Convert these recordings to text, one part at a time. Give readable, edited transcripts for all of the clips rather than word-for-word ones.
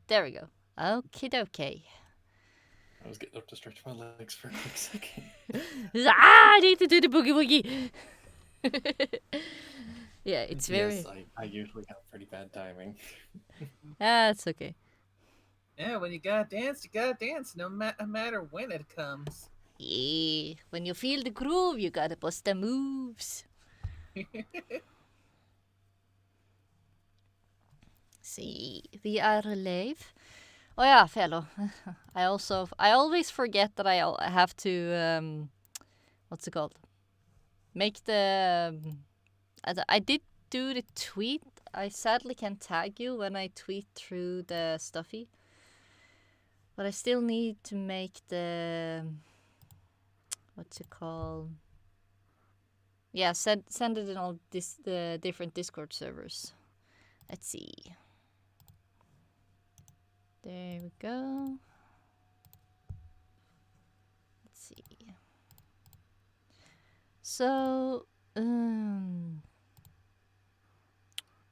There we go. Okie dokie. I was getting up to stretch my legs for a quick second. I need to do the boogie woogie. Yeah, it's very. Yes, I usually have pretty bad timing. That's okay. Yeah, when you gotta dance, no matter when it comes. Yeah, when you feel the groove, you gotta bust the moves. See, we are alive. Oh yeah, fellow. I always forget that I have to what's it called? Make the I did do the tweet. I sadly can't tag you when I tweet through the stuffy, but I still need to make the what's it called? Yeah, send it in all the different Discord servers. Let's see. There we go. Let's see. So,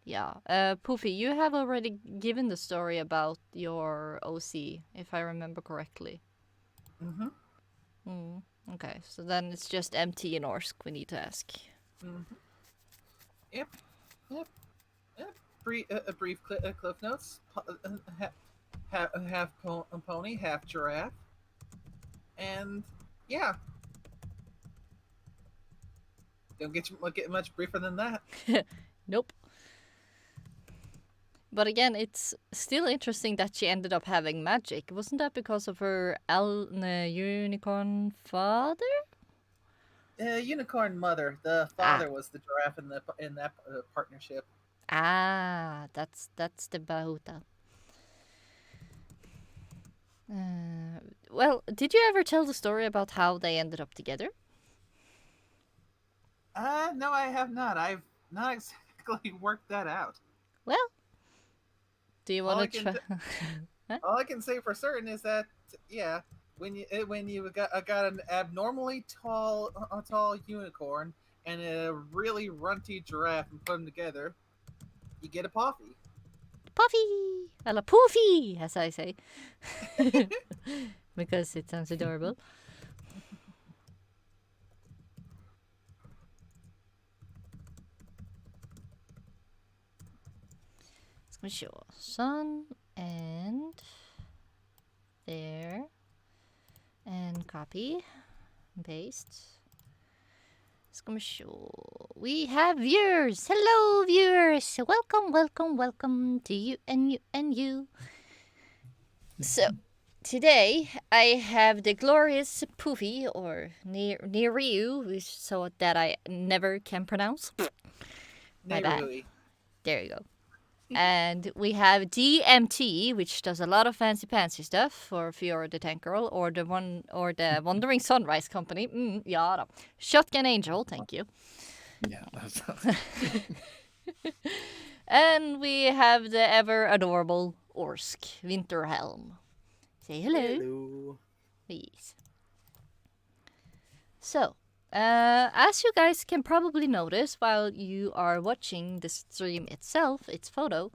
yeah. Poofy, you have already given the story about your OC, if I remember correctly. Mm-hmm. Okay, so then it's just MT and Orsk we need to ask. Mm-hmm. Yep. Brief cliff notes. Half pony, half giraffe, and yeah, don't get much briefer than that. Nope. But again, it's still interesting that she ended up having magic. Wasn't that because of her unicorn father? Unicorn mother. The father was the giraffe in that partnership. Ah, that's the Bahuta. Well, did you ever tell the story about how they ended up together? No, I have not. I've not exactly worked that out. Well, do you want to try? All I can say for certain is that yeah, when you got an abnormally tall unicorn and a really runty giraffe and put them together, you get a Poffy. Puffy! Eller Poofy, as I say. Because it sounds adorable. Ska vi se. Sun and there. And copy. Paste. Ska vi se. We have viewers. Hello, viewers. Welcome to you and you and you. So, today I have the glorious Poofy, or Neriu, so that I never can pronounce. My bad. There you go. And we have DMT, which does a lot of fancy stuff for Fiora the Tank Girl, or the Wandering Sunrise Company. Yeah, Shotgun Angel, thank you. Yeah, that's. And we have the ever adorable Orsk Winterhelm. Say hello. Hello. Please. So, as you guys can probably notice while you are watching the stream itself, its photo,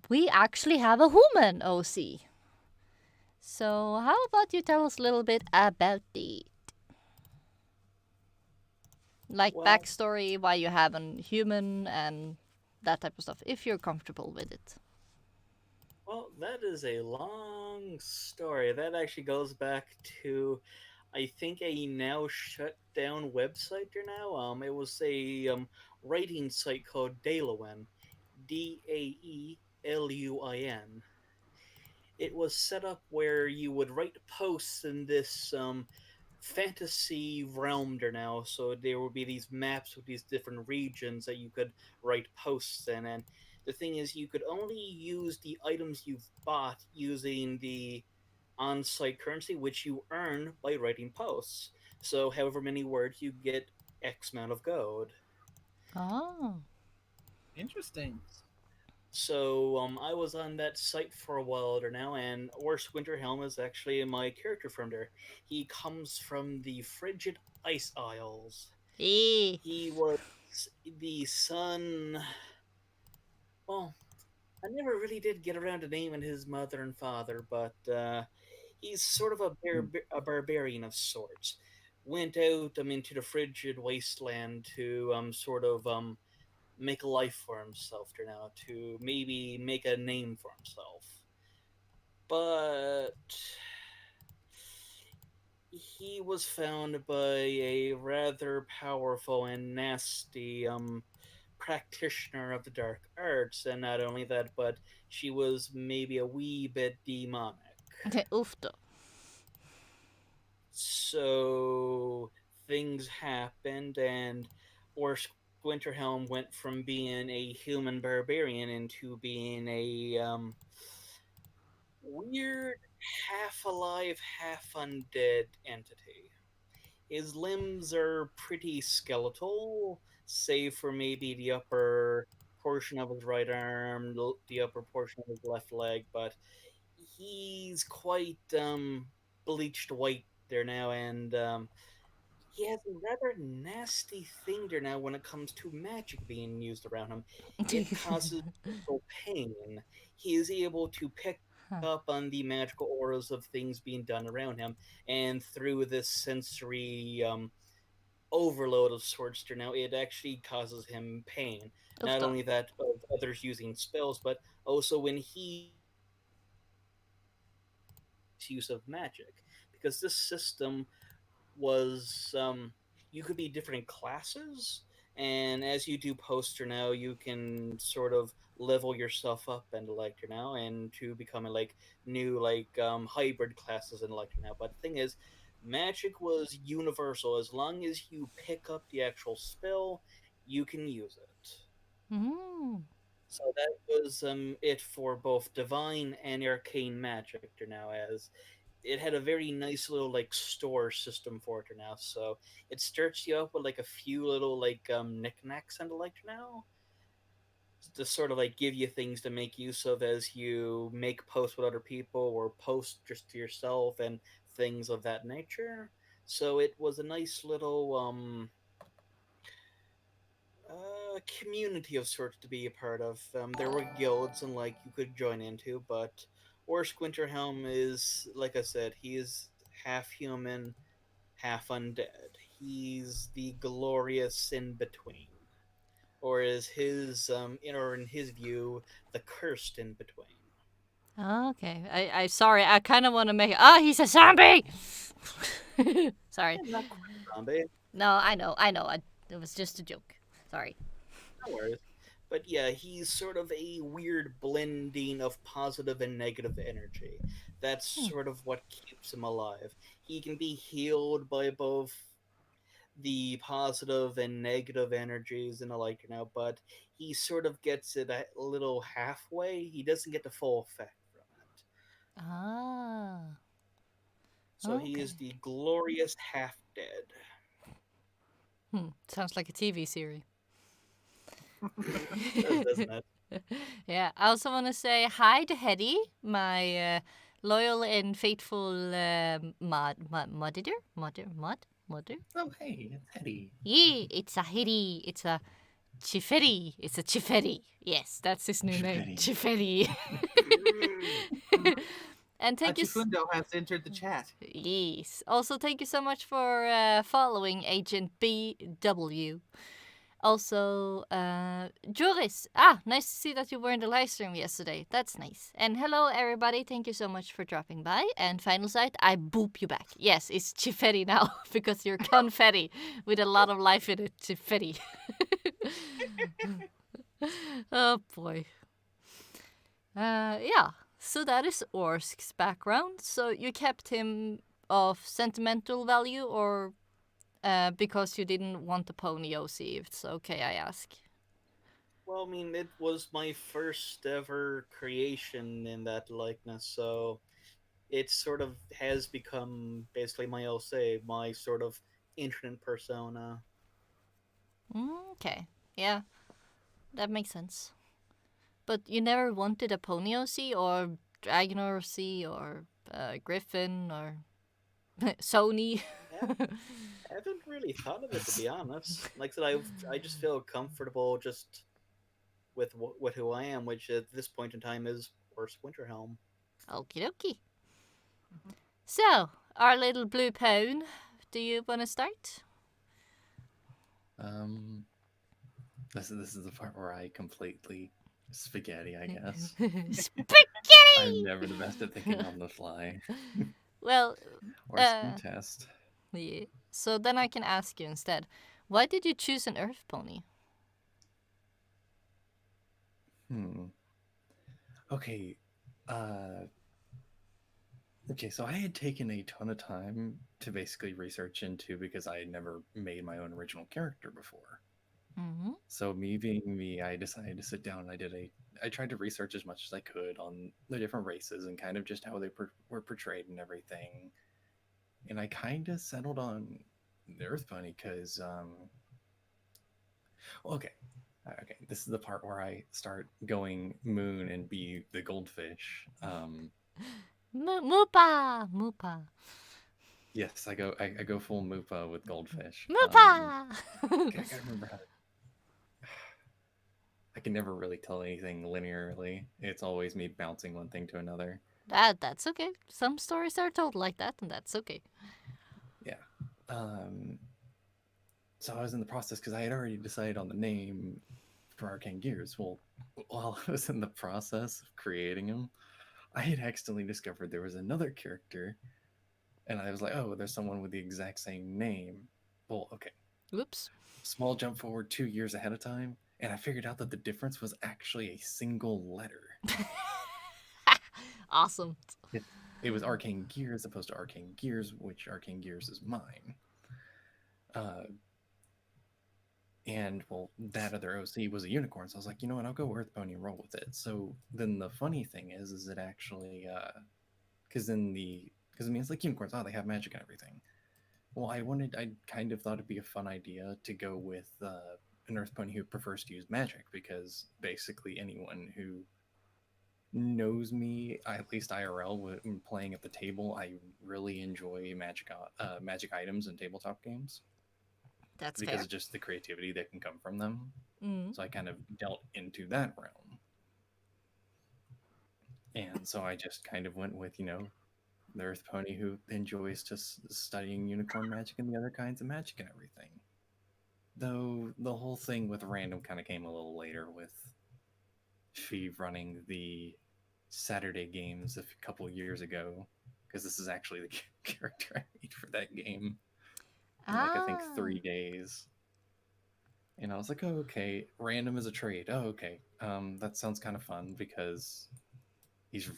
we actually have a human OC. So, how about you tell us a little bit about it? Like backstory, why you have a human, and that type of stuff, if you're comfortable with it. Well, that is a long story. That actually goes back to, I think, a now shut down website there now. It was a writing site called Daeluin, Daeluin. It was set up where you would write posts in this fantasy realm there now. So there would be these maps with these different regions that you could write posts in, and the thing is, you could only use the items you've bought using the on-site currency, which you earn by writing posts. So, however many words you get, X amount of gold. Oh, interesting. So, I was on that site for a while there now, and Orsk Winterhelm is actually my character from there. He comes from the frigid Ice Isles. He was the son. Well, I never really did get around to naming his mother and father, but he's sort of a barbarian of sorts. Went out into the frigid wasteland to sort of make a life for himself for now, to maybe make a name for himself. But he was found by a rather powerful and nasty practitioner of the dark arts, and not only that, but she was maybe a wee bit demonic. Okay, oof though. So things happened, and Orsk Winterhelm went from being a human barbarian into being a weird, half alive, half undead entity. His limbs are pretty skeletal, save for maybe the upper portion of his right arm, the upper portion of his left leg, but he's quite bleached white there now, and he has a rather nasty thing there now when it comes to magic being used around him. It causes physical pain. He is able to pick Huh. up on the magical auras of things being done around him, and through this sensory overload of sorts there now, it actually causes him pain. Oof Not though. only that of others using spells, but also when he use of magic, because this system was you could be different classes, and as you do poster now, you can sort of level yourself up and elector now, and to become like new hybrid classes and elector now. But the thing is, magic was universal. As long as you pick up the actual spell, you can use it. Mm. So that was it for both divine and arcane magic now, as it had a very nice little like store system for it now. So it starts you up with like a few little knickknacks and the like now, to sort of like give you things to make use of as you make posts with other people or post just to yourself and things of that nature. So it was a nice little community of sorts to be a part of. There were guilds and like you could join into, but Orsk Winterhelm is, like I said, he is half human, half undead. He's the glorious in between, or is his or in his view, the cursed in between. Okay. I sorry. I kind of want to make. Ah, he's a zombie. Sorry. Not quite a zombie, No, I know. I know. It was just a joke. Sorry. no worries. But yeah, he's sort of a weird blending of positive and negative energy. That's Hmm. sort of what keeps him alive. He can be healed by both the positive and negative energies and the like now, but he sort of gets it a little halfway. He doesn't get the full effect from it. Ah. So he is Okay. the glorious half dead. Sounds like a TV series. Doesn't it? Yeah. I also want to say hi to Hetty, my loyal and faithful moditor. Mother. Oh, hey, it's Eddie. Yeah, it's a Hetty. It's a Chiferi. It's a Chiferi. Yes, that's his new name. Chiferi. And thank you. Achifundo has entered the chat. Yes. Also, thank you so much for following Agent BW. Also, Joris. Nice to see that you were in the live stream yesterday. That's nice. And hello, everybody. Thank you so much for dropping by. And final sight, I boop you back. Yes, it's Chiferi now because you're confetti with a lot of life in it. Chiferi. Oh boy. Yeah. So that is Orsk's background. So you kept him of sentimental value, or because you didn't want the pony OC, if it's okay I ask. Well, I mean, it was my first ever creation in that likeness, so it sort of has become basically my LC, my sort of internet persona. Okay. Yeah, that makes sense. But you never wanted a pony OC or Dragon OC or Griffin or Sony? I haven't really thought of it, to be honest. Like I said, I just feel comfortable just with who I am, which at this point in time is Horse Winterhelm. Okie dokie. So, our little blue pone, do you want to start? This is the part where I completely spaghetti, I guess. Spaghetti! I'm never the best at thinking on the fly Well, or speed test. yeah. So then I can ask you instead. Why did you choose an earth pony? Okay. Okay, so I had taken a ton of time to basically research into because I had never made my own original character before. Mm-hmm. So me being me, I decided to sit down and I tried to research as much as I could on the different races and kind of just how they were portrayed and everything. And I kind of settled on the Earth Bunny because, okay, okay, this is the part where I start going moon and be the goldfish. Moopa! Moopa! Yes, I go full Moopa with goldfish. Moopa! I gotta remember how to. I can never really tell anything linearly. It's always me bouncing one thing to another. That's okay. Some stories are told like that, and that's okay. Yeah. So I was in the process because I had already decided on the name for Arcane Gears. Well, while I was in the process of creating them, I had accidentally discovered there was another character, and I was like, "Oh, there's someone with the exact same name." Well, okay. Whoops. Small jump forward 2 years ahead of time, and I figured out that the difference was actually a single letter. Awesome. It was Arcane Gear as opposed to Arcane Gears, which Arcane Gears is mine. And well, that other OC was a unicorn, so I was like, you know what, I'll go Earth Pony and roll with it. So then the funny thing is it actually, because because it means like unicorns, oh, they have magic and everything. Well, I kind of thought it'd be a fun idea to go with an Earth Pony who prefers to use magic, because basically anyone who knows me, at least IRL, when playing at the table, I really enjoy magic items in tabletop games. That's Because fair. of just the creativity that can come from them. Mm. So I kind of dealt into that realm. And so I just kind of went with, the Earth Pony who enjoys just studying unicorn magic and the other kinds of magic and everything. Though the whole thing with random kind of came a little later with Fee running the Saturday games a couple years ago, because this is actually the character I made for that game in I think 3 days. And I was like, oh, okay, random is a trade. Oh, okay. That sounds kind of fun because he's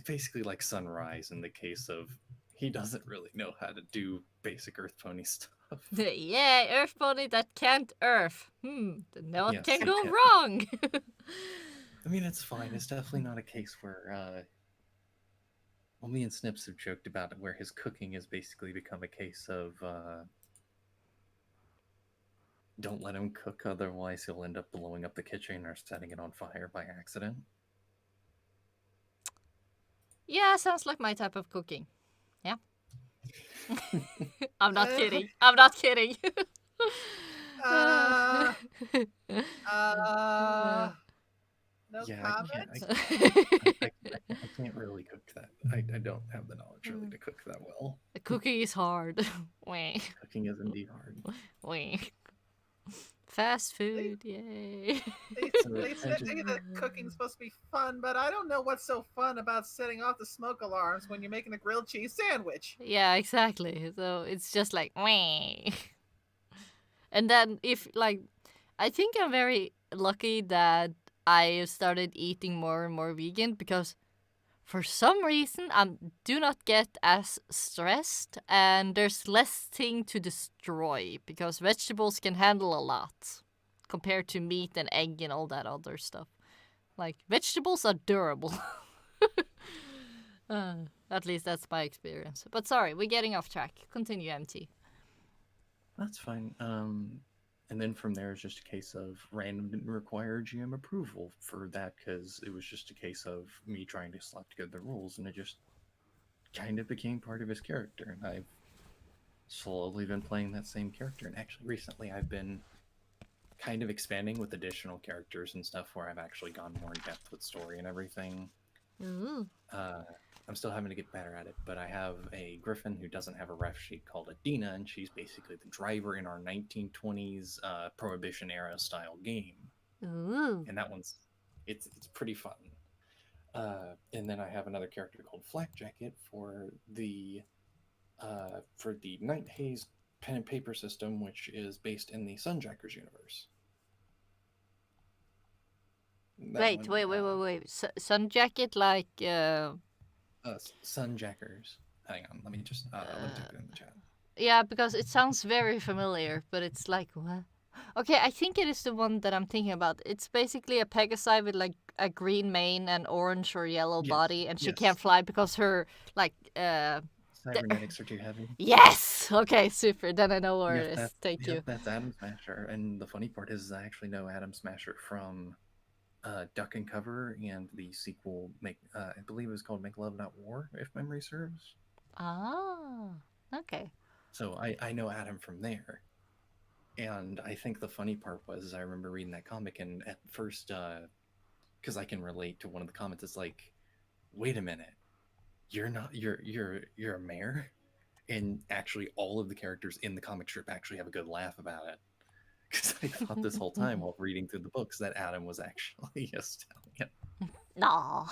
basically like Sunrise in the case of he doesn't really know how to do basic Earth Pony stuff. Yeah, Earth Pony that can't Earth. No one Yes, can he go can't. wrong. I mean, it's fine. It's definitely not a case where, well, me and Snips have joked about it, where his cooking has basically become a case of, don't let him cook, otherwise he'll end up blowing up the kitchen or setting it on fire by accident. Yeah, sounds like my type of cooking. Yeah. I'm not kidding. I'm not kidding. No Yeah, comment. I can't really cook that. I don't have the knowledge really to cook that well. Cooking is hard. Wait. Cooking is indeed hard. Wait. Fast food, yay. They say that cooking's supposed to be fun, but I don't know what's so fun about setting off the smoke alarms when you're making a grilled cheese sandwich. Yeah, exactly. So it's just like, wah. And then I think I'm very lucky that I started eating more and more vegan, because for some reason I do not get as stressed and there's less thing to destroy, because vegetables can handle a lot compared to meat and egg and all that other stuff. Like, vegetables are durable. At least that's my experience. But sorry, we're getting off track. Continue, MT. That's fine. And then from there, it's just a case of random didn't require GM approval for that, because it was just a case of me trying to slap together the rules, and it just kind of became part of his character. And I've slowly been playing that same character. And actually, recently, I've been kind of expanding with additional characters and stuff where I've actually gone more in depth with story and everything. Ooh. I'm still having to get better at it, but I have a Griffin who doesn't have a ref sheet called Adina, and she's basically the driver in our 1920s Prohibition era style game. Ooh. And that one's it's pretty fun. And then I have another character called Flak Jacket for the Night Haze pen and paper system, which is based in the Sunjackers universe. Wait. Sun jacket like. Sunjackers. Hang on, let me just let me type it in the chat. Yeah, because it sounds very familiar, but it's like what? Okay, I think it is the one that I'm thinking about. It's basically a Pegasi with like a green mane and orange or yellow Yes, body, and she yes. can't fly because her like Cybernetics are too heavy. Yes. Okay, super. Then I know where Yep, it is. that's, Thank yep, you. that's Atom Smasher. And the funny part is I actually know Atom Smasher from Duck and Cover and the sequel, I believe it was called Make Love Not War, if memory serves. Ah. Okay. So I know Adam from there. And I think the funny part was I remember reading that comic, and at first, because I can relate to one of the comments, it's like, wait a minute, you're a mayor? And actually all of the characters in the comic strip actually have a good laugh about it. Because I thought this whole time while reading through the books that Adam was actually a stallion. No.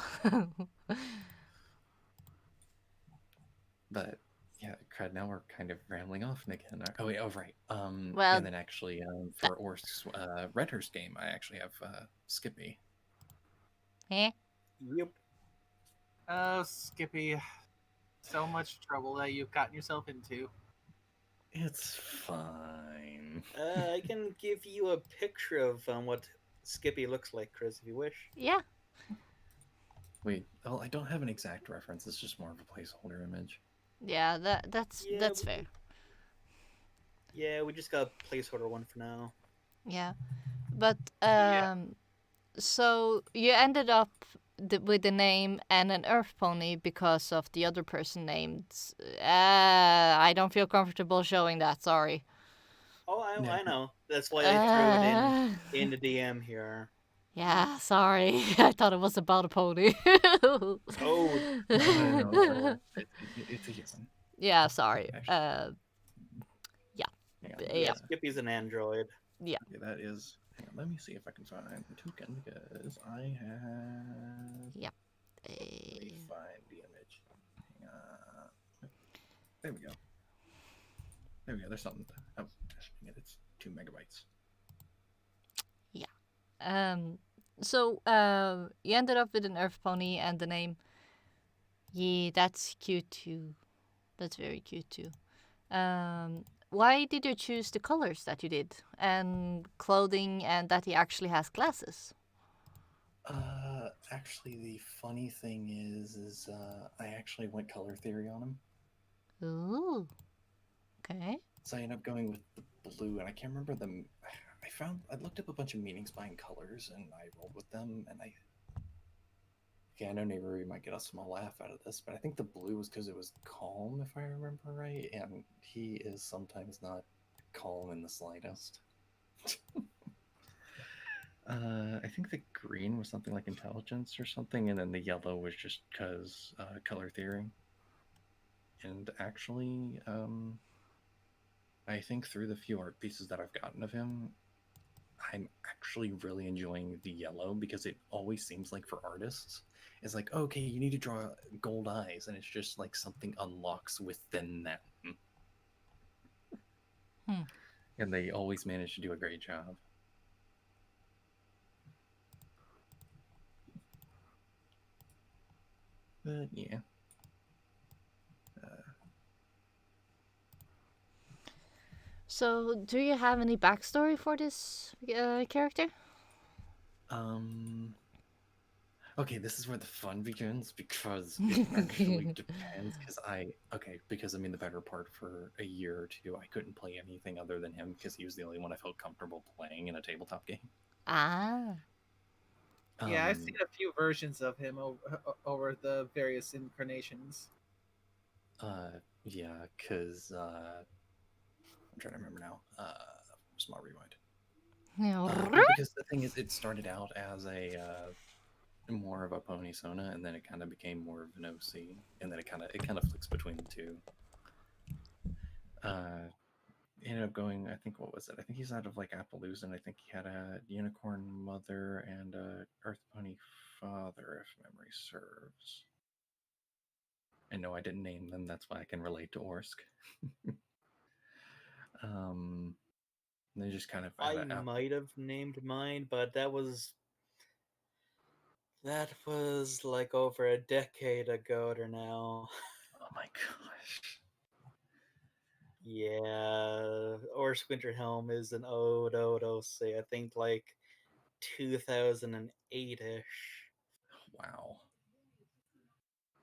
But yeah, crud, now we're kind of rambling off again. Oh wait, oh right. Well, and then actually for Orsk's Redhurst game, I actually have Skippy. eh? Yep. Oh, Skippy. So much trouble that you've gotten yourself into. It's fine. I can give you a picture of what Skippy looks like, Chris, if you wish. Yeah. Wait, well, I don't have an exact reference. It's just more of a placeholder image. Yeah. That's fair. Yeah, we just got a placeholder one for now. Yeah. But Yeah. so you ended up with the name and an earth pony because of the other person named. I don't feel comfortable showing that. Sorry. Oh, Yeah. I know. That's why I threw it in the DM here. Yeah, sorry. I thought it was about a pony. Oh. No. It's a given. Yeah, sorry. Actually, Yeah. hang on, Yeah. Skippy's an android. Yeah. Okay, that is. Hang on, let me see if I can find the token because I have. Yeah. Let me find the image. Hang on. There we go. There we go. There's something. Oh, it's 2 megabytes. So you ended up with an earth pony and the name. Yeah, that's cute too. That's very cute too. Why did you choose the colors that you did and clothing and that he actually has glasses? Actually, the funny thing is I actually went color theory on him. Ooh. Okay. So I ended up going with the blue, and I can't remember them. I looked up a bunch of meanings behind colors, and I rolled with them, and I know Neighbor might get a small laugh out of this, but I think the blue was because it was calm, if I remember right, and he is sometimes not calm in the slightest. I think the green was something like intelligence or something, and then the yellow was just because color theory. And actually, I think through the few art pieces that I've gotten of him, I'm actually really enjoying the yellow because it always seems like for artists, it's like, okay, you need to draw gold eyes, and it's just like something unlocks within them. And they always manage to do a great job. But yeah. So, do you have any backstory for this character? Okay, this is where the fun begins because it actually depends. Because I mean, the better part for a year or two, I couldn't play anything other than him because he was the only one I felt comfortable playing in a tabletop game. Ah. Yeah, I've seen a few versions of him over the various incarnations. Yeah, because I'm trying to remember now. Smart rewind. Because the thing is, it started out as a more of a pony sona, and then it kind of became more of an OC, and then it kind of flicks between the two. Ended up going, I think, what was it? I think he's out of like Appaloosa, and I think he had a unicorn mother and a earth pony father, if memory serves. And no, I didn't name them. That's why I can relate to Orsk. They just kind of. I might have named mine, but that was like over a decade ago or now. Oh my gosh. Yeah, Orsk Winterhelm is an old OC. I think like 2008-ish. Wow.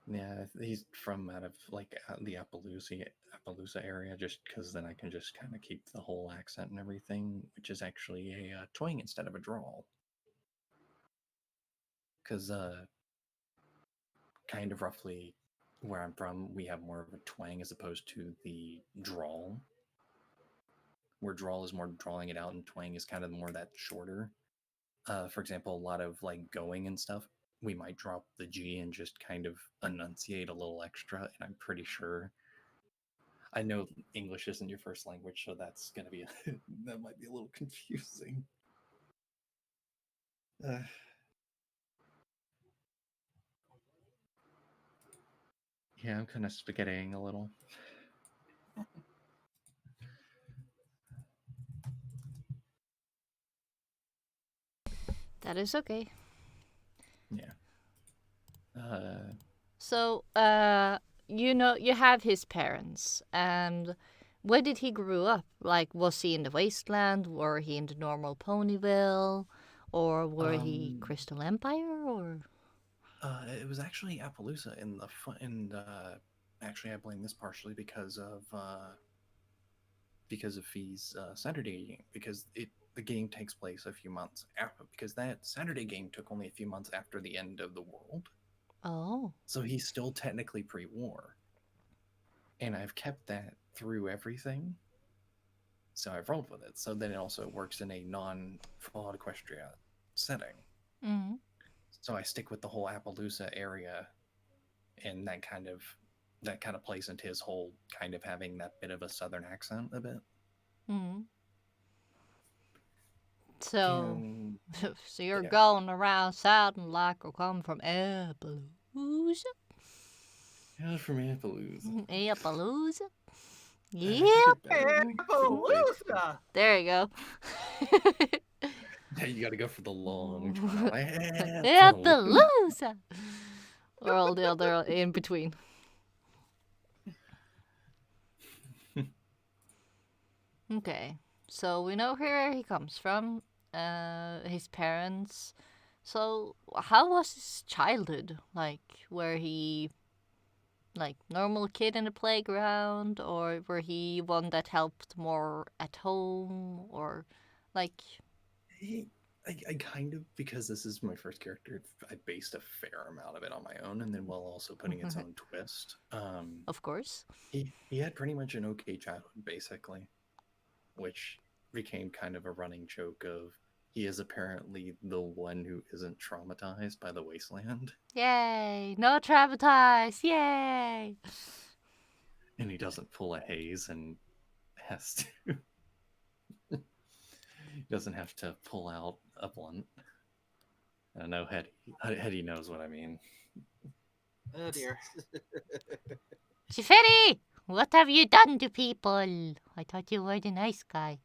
Yeah, he's from out of like the Appaloosa area, just because then I can just kind of keep the whole accent and everything, which is actually a twang instead of a drawl. Because kind of roughly where I'm from, we have more of a twang as opposed to the drawl, where drawl is more drawing it out and twang is kind of more that shorter. For example, a lot of like going and stuff, we might drop the G and just kind of enunciate a little extra, and I'm pretty sure. I know English isn't your first language, so that's gonna be that might be a little confusing. Yeah, I'm kind of spaghettiing a little. That is okay. Yeah. So, you have his parents, and where did he grow up? Like, was he in the wasteland? Were he in the normal Ponyville? Or were he Crystal Empire? Or it was actually Appaloosa in the actually I blame this partially because of Fee's Saturday game, because the game takes place a few months after, because that Saturday game took only a few months after the end of the world. Oh. So he's still technically pre-war. And I've kept that through everything. So I've rolled with it. So then it also works in a non-Fallout Equestria setting. Mm-hmm. So I stick with the whole Appaloosa area, and that kind of plays into his whole kind of having that bit of a southern accent a bit. Mm-hmm. So, And, so you're going around sounding like you come from Appaloosa? Yeah, from Appaloosa. Appaloosa? Yeah. Appaloosa! There you go. Yeah, you gotta go for the long Appaloosa! Or all the other in between. Okay, so we know where he comes from, his parents. So, how was his childhood? Like, were he like normal kid in the playground, or were he one that helped more at home, or like? I kind of, because this is my first character, I based a fair amount of it on my own, and then while also putting its own twist. Of course. He had pretty much an okay childhood, basically, which became kind of a running joke of he is apparently the one who isn't traumatized by the wasteland. Yay! No traumatized! Yay! And he doesn't pull a haze and has to. He doesn't have to pull out a blunt. I know Hetty knows what I mean. Oh dear. Shiferi! What have you done to people? I thought you were the nice guy.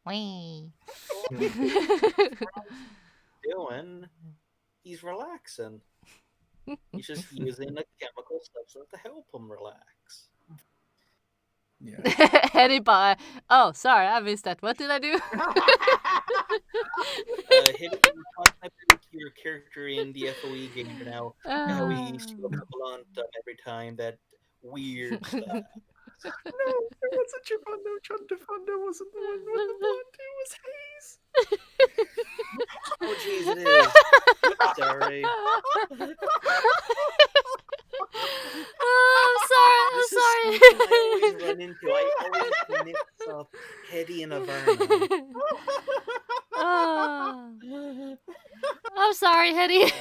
Wee. Doing? He's relaxing. He's just using a chemical substance to help him relax. Yeah. Anybody? Oh, sorry, I missed that. What did I do? Hitting your character in the FOE game for now. How he smoked a blunt every time. That weird stuff. No, it wasn't Chifundo. Chuntifundo wasn't the one with the blunt. It was Hayes. Oh, jeez, it is. Sorry. Oh, I'm sorry. I'm This sorry. is something I always run into. I always mix up Hetty and Averna. Oh, I'm sorry, Hetty.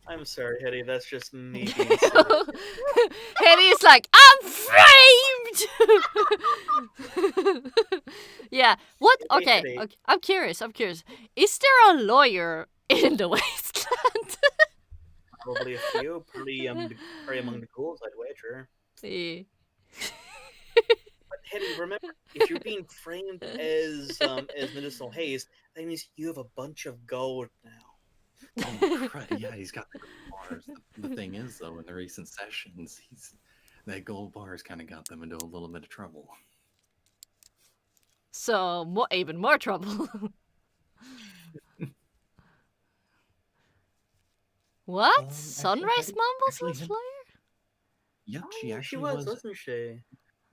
I'm sorry, Hetty. That's just me being silly. Hetty is like, I'm framed. Yeah. What? Hey, Okay. Hetty. Okay. I'm curious. Is there a lawyer in the wasteland? Probably a few. Pretty among the ghouls, I'd wager. Yeah. But Hetty, remember, if you're being framed as medicinal haze, that means you have a bunch of gold now. Oh, crud. Yeah, he's got the gold bars. The thing is, though, in the recent sessions, that gold bars kind of got them into a little bit of trouble. So, even more trouble. What? Sunrise Mom was actually, last flyer? Yep, she Oh, actually was, wasn't she?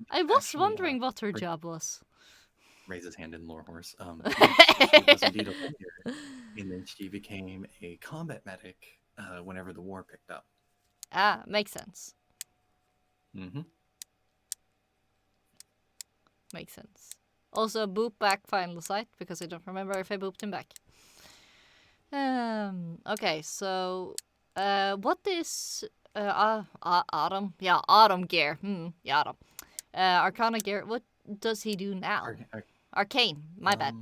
I was actually, wondering what her job was. Raise his hand in lore horse. She was indeed a lawyer, and then she became a combat medic whenever the war picked up. Ah, makes sense. Mm-hmm. Makes sense. Also, boop back final sight, because I don't remember if I booped him back. Okay, so, what is, Autumn? Yeah, Autumn gear. Yeah, Autumn. Arcana gear, what does he do now? Arcane, my bad.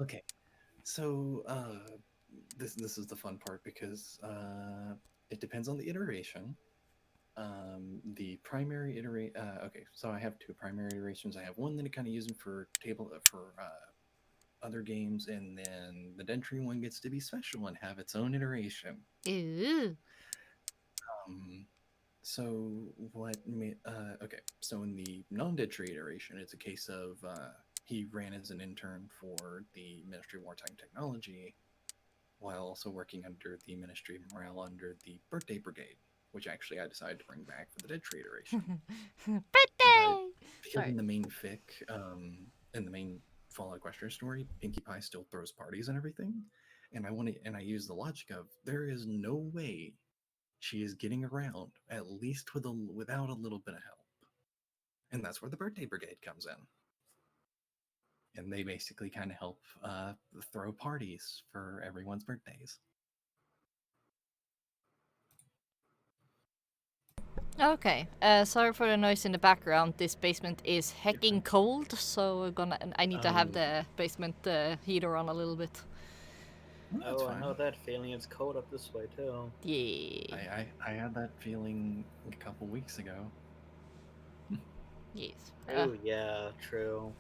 Okay, so, this is the fun part, because it depends on the iteration. The primary iteration. Okay, so I have two primary iterations. I have one that I kind of using for other games, and then the Dentry one gets to be special and have its own iteration. Ooh. So what? Okay, so in the non-Dentry iteration, it's a case of he ran as an intern for the Ministry of Wartime Technology, while also working under the Ministry of Morale under the Birthday Brigade, which actually I decided to bring back for the Dead Tree iteration. Birthday! Because in the main fic, in the main Fallout Questioner story, Pinkie Pie still throws parties and everything. And I use the logic of there is no way she is getting around, at least without a little bit of help. And that's where the Birthday Brigade comes in. And they basically kind of help throw parties for everyone's birthdays. Okay, sorry for the noise in the background. This basement is hecking cold, so I need to have the basement heater on a little bit. Oh, I know that feeling. It's cold up this way too. Yeah. I had that feeling a couple weeks ago. Yes. Oh yeah, true.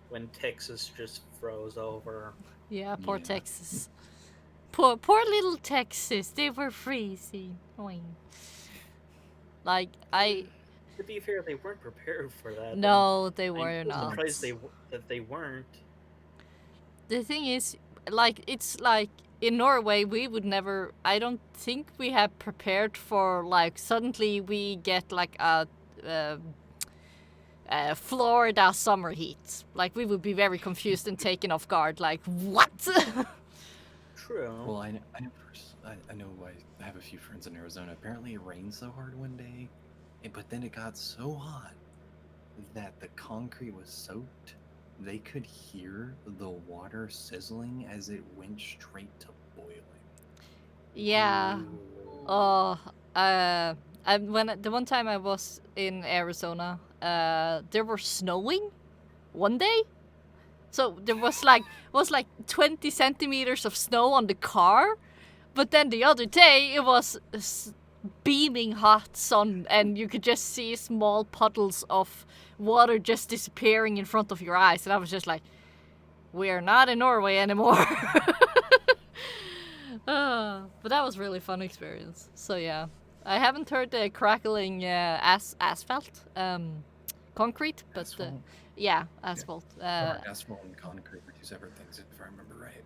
When Texas just froze over. Yeah, poor Texas. Poor little Texas. They were freezing. Like To be fair, they weren't prepared for that. No, they were I'm not. surprised that they weren't. The thing is, like, it's like in Norway, we would never. I don't think we have prepared for like suddenly we get like a Florida summer heat. Like we would be very confused and taken off guard. Like what? True. Well, I know I have a few friends in Arizona. Apparently, it rained so hard one day, but then it got so hot that the concrete was soaked. They could hear the water sizzling as it went straight to boiling. Yeah. Oh, the one time I was in Arizona, there were snowing one day. So there was like 20 centimeters of snow on the car, but then the other day it was beaming hot sun, and you could just see small puddles of water just disappearing in front of your eyes, and I was just like, we're not in Norway anymore. But that was really fun experience. So yeah, I haven't heard the crackling asphalt, concrete, but asphalt. Asphalt. Asphalt and concrete are two separate things, if I remember right.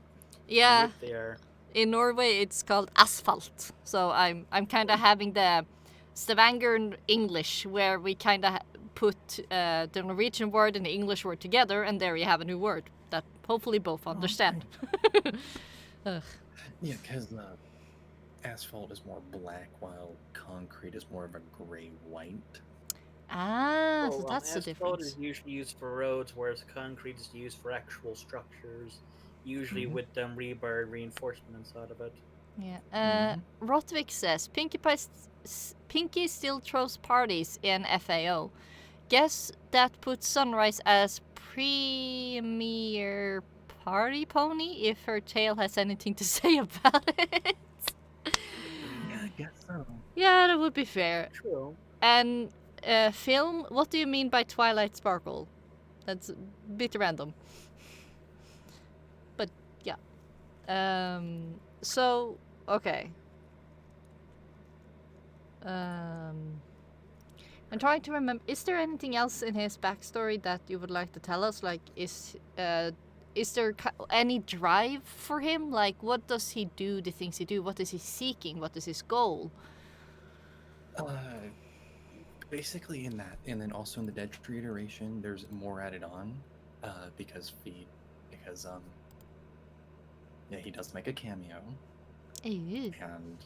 Yeah, they are. In Norway it's called asphalt. So I'm kind of having the Stavanger English, where we kind of put the Norwegian word and the English word together, and there you have a new word that hopefully both understand. Yeah, because asphalt is more black, while concrete is more of a gray-white. Ah, so that's the asphalt difference. is usually used for roads, whereas concrete is used for actual structures. usually Mhm. with rebar reinforcements out of it. Yeah. Mhm. Rotvik says Pinkie still throws parties in FAO. Guess that puts Sunrise as premier party pony if her tail has anything to say about it. Yeah, I guess so. Yeah, that would be fair. True. And film, what do you mean by Twilight Sparkle? That's a bit random. But yeah. So okay. I'm trying to remember. Is there anything else in his backstory that you would like to tell us? Like, is there any drive for him? Like, what does he do? The things he do. What is he seeking? What is his goal? Basically in that, and then also in the Dead Tree iteration, there's more added on, because yeah, he does make a cameo, Ew. and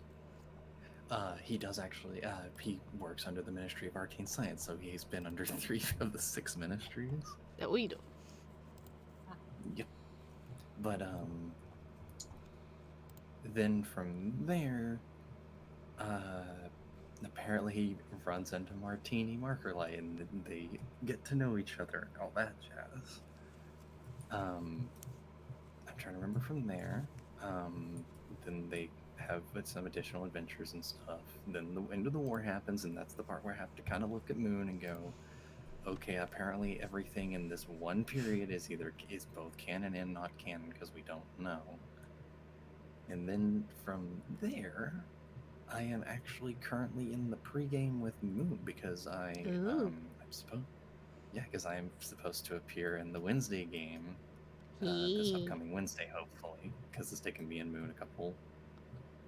he does actually he works under the Ministry of Arcane Science, so he's been under 3 of the 6 ministries. We do. Yep. But then from there, apparently he runs into Martini Markerlight, and they get to know each other and all that jazz. I'm trying to remember from there. Then they have some additional adventures and stuff. Then the end of the war happens, and that's the part where I have to kind of look at Moon and go, okay, apparently everything in this one period is both canon and not canon because we don't know. And then from there, I am actually currently in the pregame with Moon because I'm supposed to appear in the Wednesday game this upcoming Wednesday, hopefully, because it's taken me and Moon a couple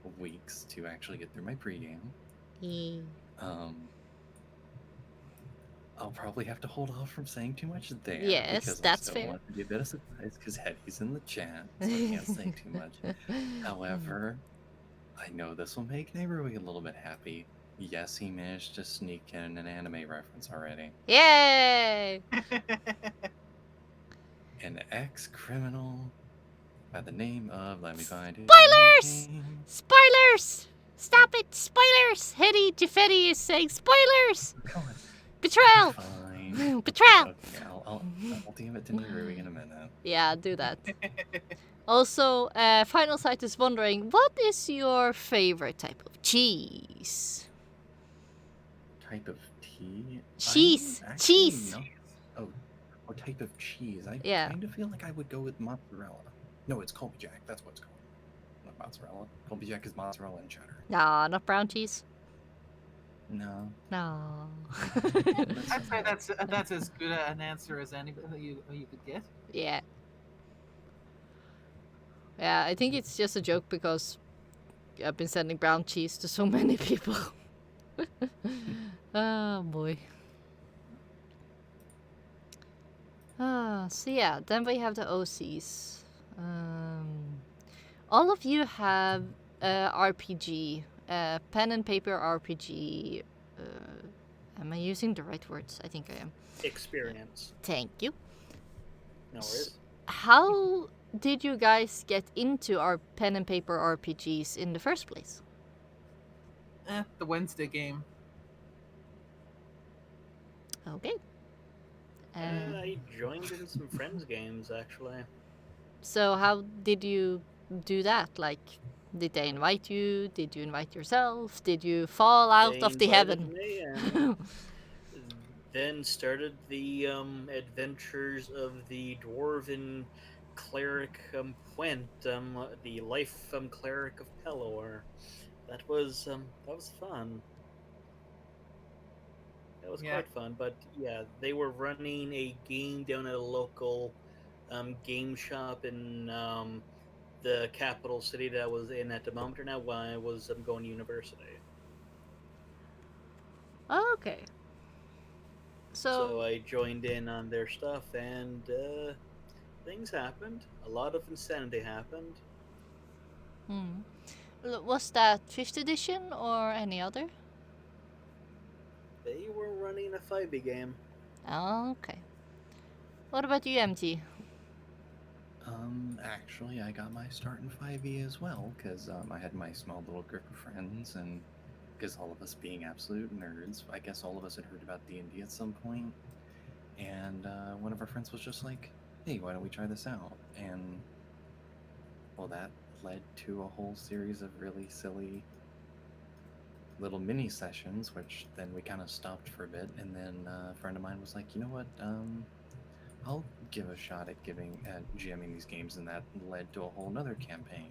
of weeks to actually get through my pregame. I'll probably have to hold off from saying too much there. Yes, because that's I still fair. want to be a bit of surprise because Hetty's in the chat, so I can't say too much. However, I know this will make Neighborhood a little bit happy. Yes, he managed to sneak in an anime reference already. Yay! An ex-criminal by the name of, let me find it. Spoilers! Spoilers! Stop it! Spoilers! Hetty Jeffetti is saying spoilers! Come on. Betrayal! Fine. Betrayal! Okay, I'll DM it to Neighborhood in a minute. Yeah, do that. Also, Final Sight is wondering, what is your favorite type of cheese? Type of tea? Cheese! Cheese! Oh, type of cheese. I Yeah. kind of feel like I would go with mozzarella. No, it's Colby Jack. That's what it's called. Not mozzarella. Colby Jack is mozzarella and cheddar. Nah, not brown cheese. No. No. I'd say that's as good an answer as any you could get. Yeah. Yeah, I think it's just a joke because I've been sending brown cheese to so many people. Oh boy. So yeah, then we have the OCs. All of you have RPG, pen and paper RPG. Am I using the right words? I think I am. Experience. Thank you. No worries. How did you guys get into our pen and paper RPGs in the first place? The Wednesday game. Okay. I joined in some friends' games, actually. So how did you do that? Like, did they invite you? Did you invite yourself? Did you fall out They of the invited heaven? me and then started the adventures of the dwarven cleric Gwent, the life cleric of Pelor. That was fun. That was quite fun, but yeah, they were running a game down at a local game shop in the capital city that I was in at the moment now while I was going to university. Okay. So I joined in on their stuff, and things happened. A lot of insanity happened. Was that 5th edition or any other? They were running a 5e game. Okay. What about you, MT? Actually, I got my start in 5e as well, because I had my small little group of friends, and because all of us being absolute nerds, I guess all of us had heard about D&D at some point, and one of our friends was just like, hey, why don't we try this out? And, well, that led to a whole series of really silly little mini sessions, which then we kind of stopped for a bit, and then a friend of mine was like, you know what, I'll give a shot at GMing these games, and that led to a whole nother campaign.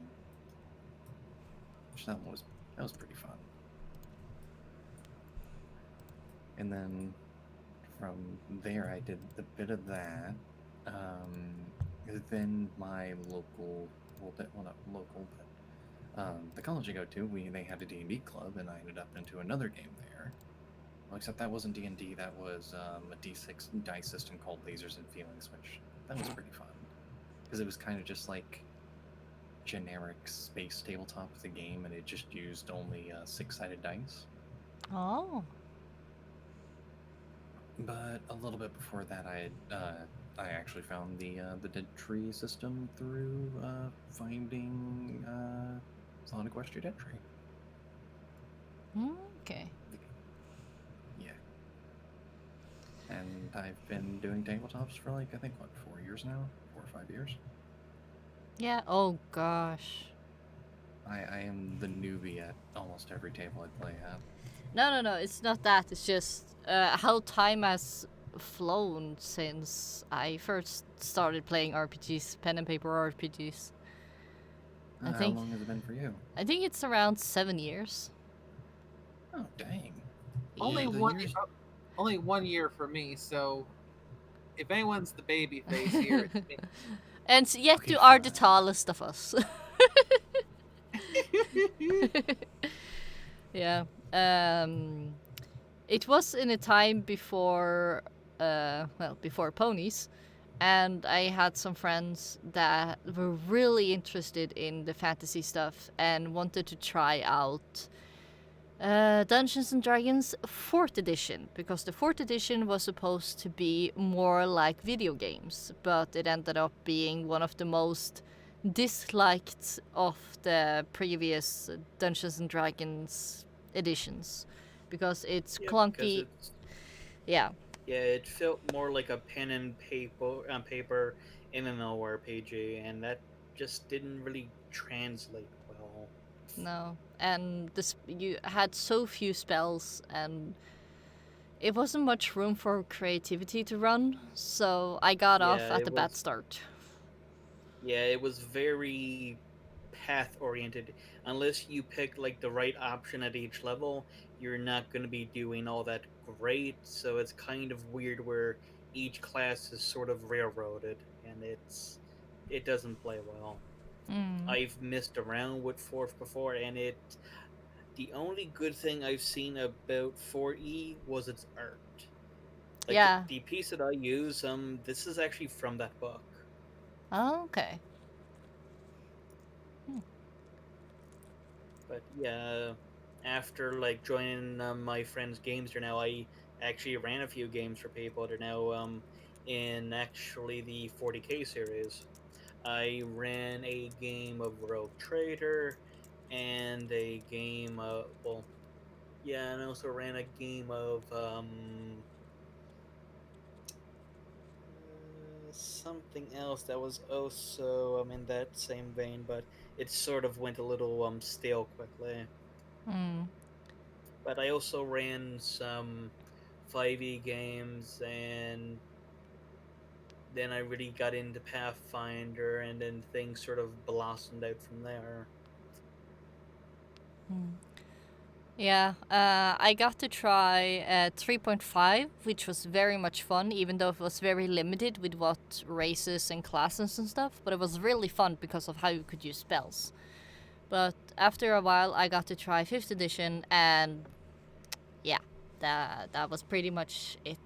Which that was pretty fun. And then from there, I did a bit of that. Then my local, well not local, but the college I go to, they had a D&D club, and I ended up into another game there. Well, except that wasn't D&D, that was a D6 dice system called Lasers and Feelings, which that was pretty fun. Because it was kind of just like generic space tabletop with the game, and it just used only 6-sided dice. Oh. But a little bit before that, I actually found the Dead Tree system through finding Sonic Equestria Dead Tree. Okay. Yeah. And I've been doing tabletops for like, I think, what, 4 years now? 4 or 5 years? Yeah. Oh gosh. I am the newbie at almost every table I play at. No. It's not that. It's just how time has flown since I first started playing RPGs, pen and paper RPGs. How long has it been for you? I think it's around 7 years. Oh, dang. Only The one, years- only 1 year for me. So, if anyone's the baby face here, it's me. And yet Okay, you are the fine. tallest of us. Yeah. It was in a time before, before ponies, and I had some friends that were really interested in the fantasy stuff and wanted to try out Dungeons and Dragons 4th edition, because the 4th edition was supposed to be more like video games, but it ended up being one of the most disliked of the previous Dungeons and Dragons editions, because it's clunky. Yeah. Yeah, it felt more like a pen and paper MMORPG, and that just didn't really translate well. No, and you had so few spells, and it wasn't much room for creativity to run, so I got off at a bad start. Yeah, it was very path oriented. Unless you pick like the right option at each level, you're not going to be doing all that great. So it's kind of weird where each class is sort of railroaded, and it doesn't play well. I've messed around with Fourth before, and the only good thing I've seen about 4E was its art. Like Yeah. the piece that I use, this is actually from that book. Oh, okay. But yeah, after like joining my friends' games here now, I actually ran a few games for people. They're now in actually the 40K series. I ran a game of Rogue Trader and a game of and I also ran a game of something else that was also in that same vein, but it sort of went a little stale quickly. But I also ran some 5e games, and then I really got into Pathfinder, and then things sort of blossomed out from there. Yeah, I got to try 3.5, which was very much fun, even though it was very limited with what races and classes and stuff. But it was really fun because of how you could use spells. But after a while, I got to try 5th edition, and yeah, that was pretty much it.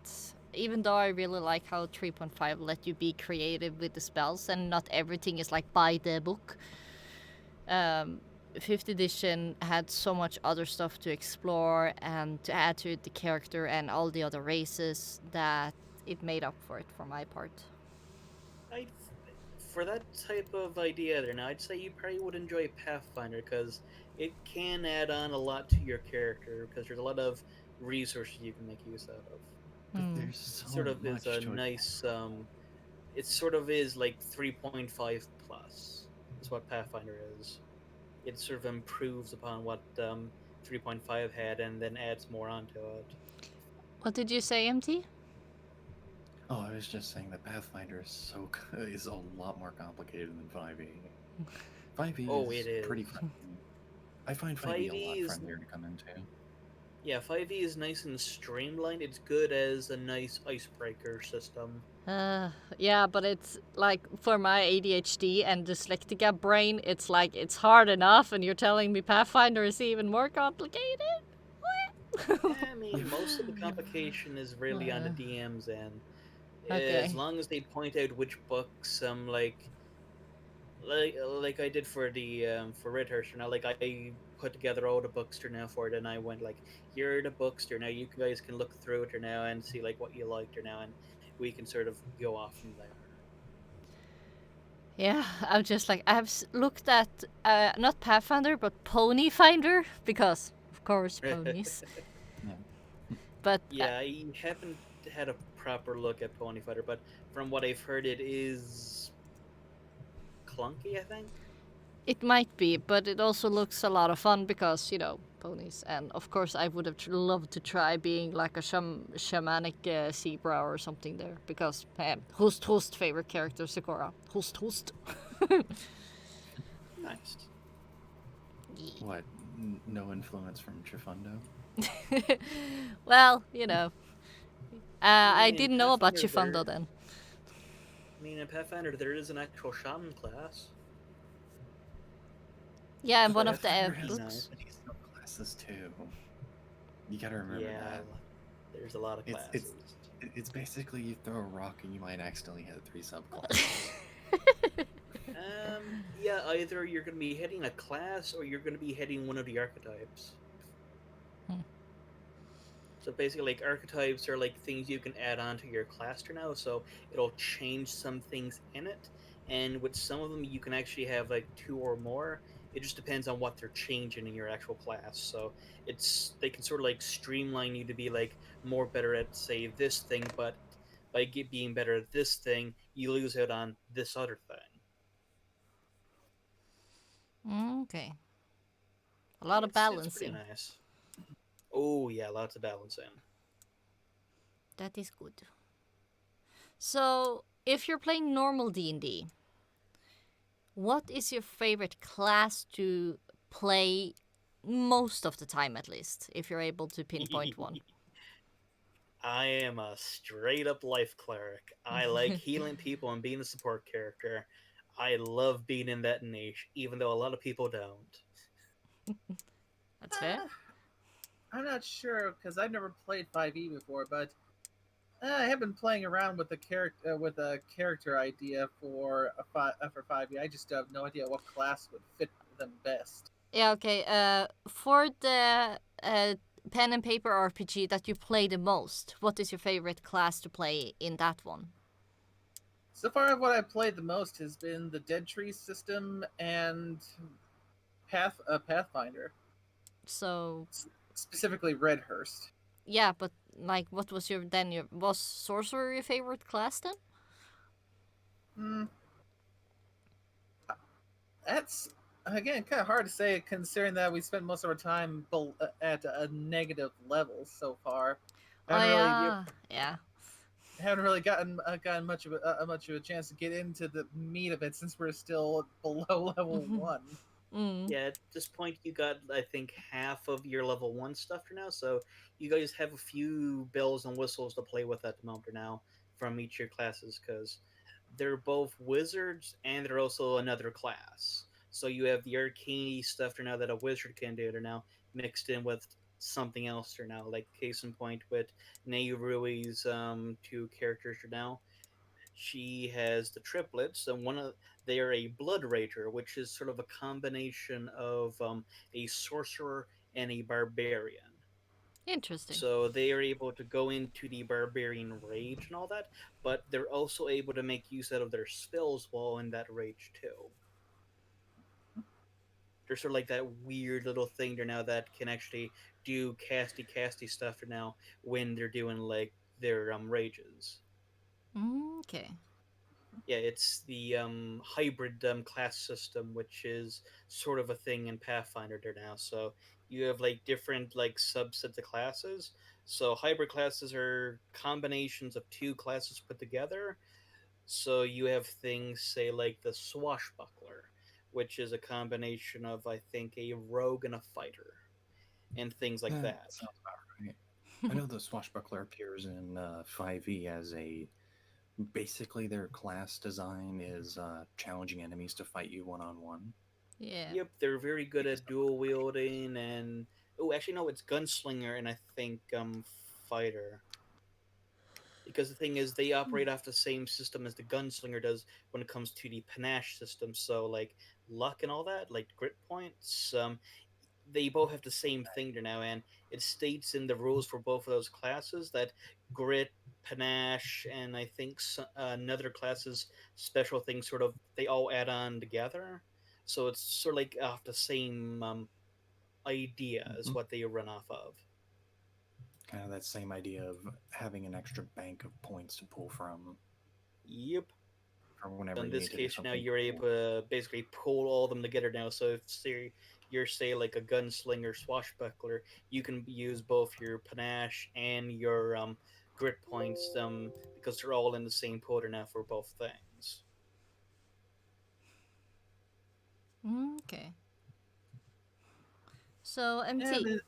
Even though I really like how 3.5 let you be creative with the spells, and not everything is like by the book. 5th edition had so much other stuff to explore and to add to the character and all the other races that it made up for it for my part. for that type of idea there, now I'd say you probably would enjoy Pathfinder because it can add on a lot to your character because there's a lot of resources you can make use out of. But Hmm. there's It so sort of is much a to it. nice it sort of is like 3.5 plus is what Pathfinder is. It sort of improves upon what 3.5 had and then adds more onto it. What did you say, MT? Oh, I was just saying that Pathfinder is is a lot more complicated than 5e. 5e Oh, it is pretty is. friendly. I find 5e a 5e lot is, friendlier to come into. yeah, 5e is nice and streamlined. It's good as a nice icebreaker system. Yeah, but it's like for my ADHD and dyslexic brain, it's like it's hard enough, and you're telling me Pathfinder is even more complicated? What? I mean, most of the complication is really on the DM's end. As Okay. long as they point out which books, like I did for the for Red Hearst, now like I put together all the books now for it, and I went like, here are the books now. You guys can look through it now and see like what you liked now, and we can sort of go off from there. Yeah, I'm just like looked at not Pathfinder but Pony Finder because of course ponies. Yeah. But Yeah, I haven't had a proper look at Pony Fighter, but from what I've heard, it is clunky. I think. it might be, but it also looks a lot of fun because, ponies. And of course, I would have loved to try being like a shamanic zebra or something there because, host, favorite character, Sakura. Host. Nice. What? No influence from Chifundo? Well, I I mean, in didn't know about Pathfinder, Chifundo then. in Pathfinder, there is an actual shaman class. Yeah, and So one of that's the Pathfinder pretty has books. nice. many subclasses too. You gotta remember Yeah, that. there's a lot of It's classes. it's it's basically you throw a rock and you might accidentally hit three subclasses. Yeah, either you're going to be hitting a class or you're going to be hitting one of the archetypes. Hmm. So basically, like archetypes are like things you can add on to your class now, so it'll change some things in it. And with some of them, you can actually have like two or more. It just depends on what they're changing in your actual class. So they can sort of like streamline you to be like more better at say this thing, but by being better at this thing, you lose out on this other thing. Okay. A lot of It's pretty balancing. nice. Oh yeah, lots of balancing. That is good. So, if you're playing normal D&D, what is your favorite class to play most of the time, at least, if you're able to pinpoint one? I am a straight up life cleric. I like healing people and being a support character. I love being in that niche, even though a lot of people don't. That's fair. I'm not sure because I've never played 5e before, but I have been playing around with the character idea for 5e. I just have no idea what class would fit them best. Yeah, okay. For the pen and paper RPG that you play the most, what is your favorite class to play in that one? So far, what I played the most has been the Dead Tree system and Pathfinder, So, specifically Redhurst. yeah, but like, what was was sorcerer your favorite class then? Hmm, that's again kind of hard to say considering that we spent most of our time at a negative level so far. Oh Haven't really yeah. gotten much of a chance to get into the meat of it since we're still below level one. Mm. Yeah, at this point, you got, I think, half of your level 1 stuff for now, so you guys have a few bells and whistles to play with at the moment now from each of your classes, because they're both wizards and they're also another class. So you have the arcane stuff for now that a wizard can do to now mixed in with something else for now, like case in point with Neirui's two characters for now. She has the triplets, and they are a blood rager, which is sort of a combination of a sorcerer and a barbarian. Interesting. So they are able to go into the barbarian rage and all that, but they're also able to make use out of their spells while in that rage too. They're sort of like that weird little thing there now that can actually do casty stuff now when they're doing like their rages. Okay. Yeah, it's the hybrid class system, which is sort of a thing in Pathfinder there now. So you have like different like subsets of classes. So hybrid classes are combinations of two classes put together. So you have things, say, like the Swashbuckler, which is a combination of, I think, a rogue and a fighter, and things like That that. sounds about right. I know the swashbuckler appears in 5e as a basically their class design is challenging enemies to fight you one on one. Yeah. Yep, they're very good at dual wielding, and oh, actually, no, it's gunslinger and I think fighter. Because the thing is, they operate off the same system as the gunslinger does when it comes to the panache system. So, like luck and all that, like grit points, they both have the same thing there now, and it states in the rules for both of those classes that grit, panache, and I think another class's special things sort of they all add on together. So it's sort of like off the same idea as Hmm. what they run off of. Kind of that same idea of having an extra bank of points to pull from Yep. for So whenever in you this need to do case, now something you're cool. able to basically pull all of them together now. So if you're say like a gunslinger swashbuckler, you can use both your panache and your grit points because they're all in the same quota now for both things. Okay. So And MT. then,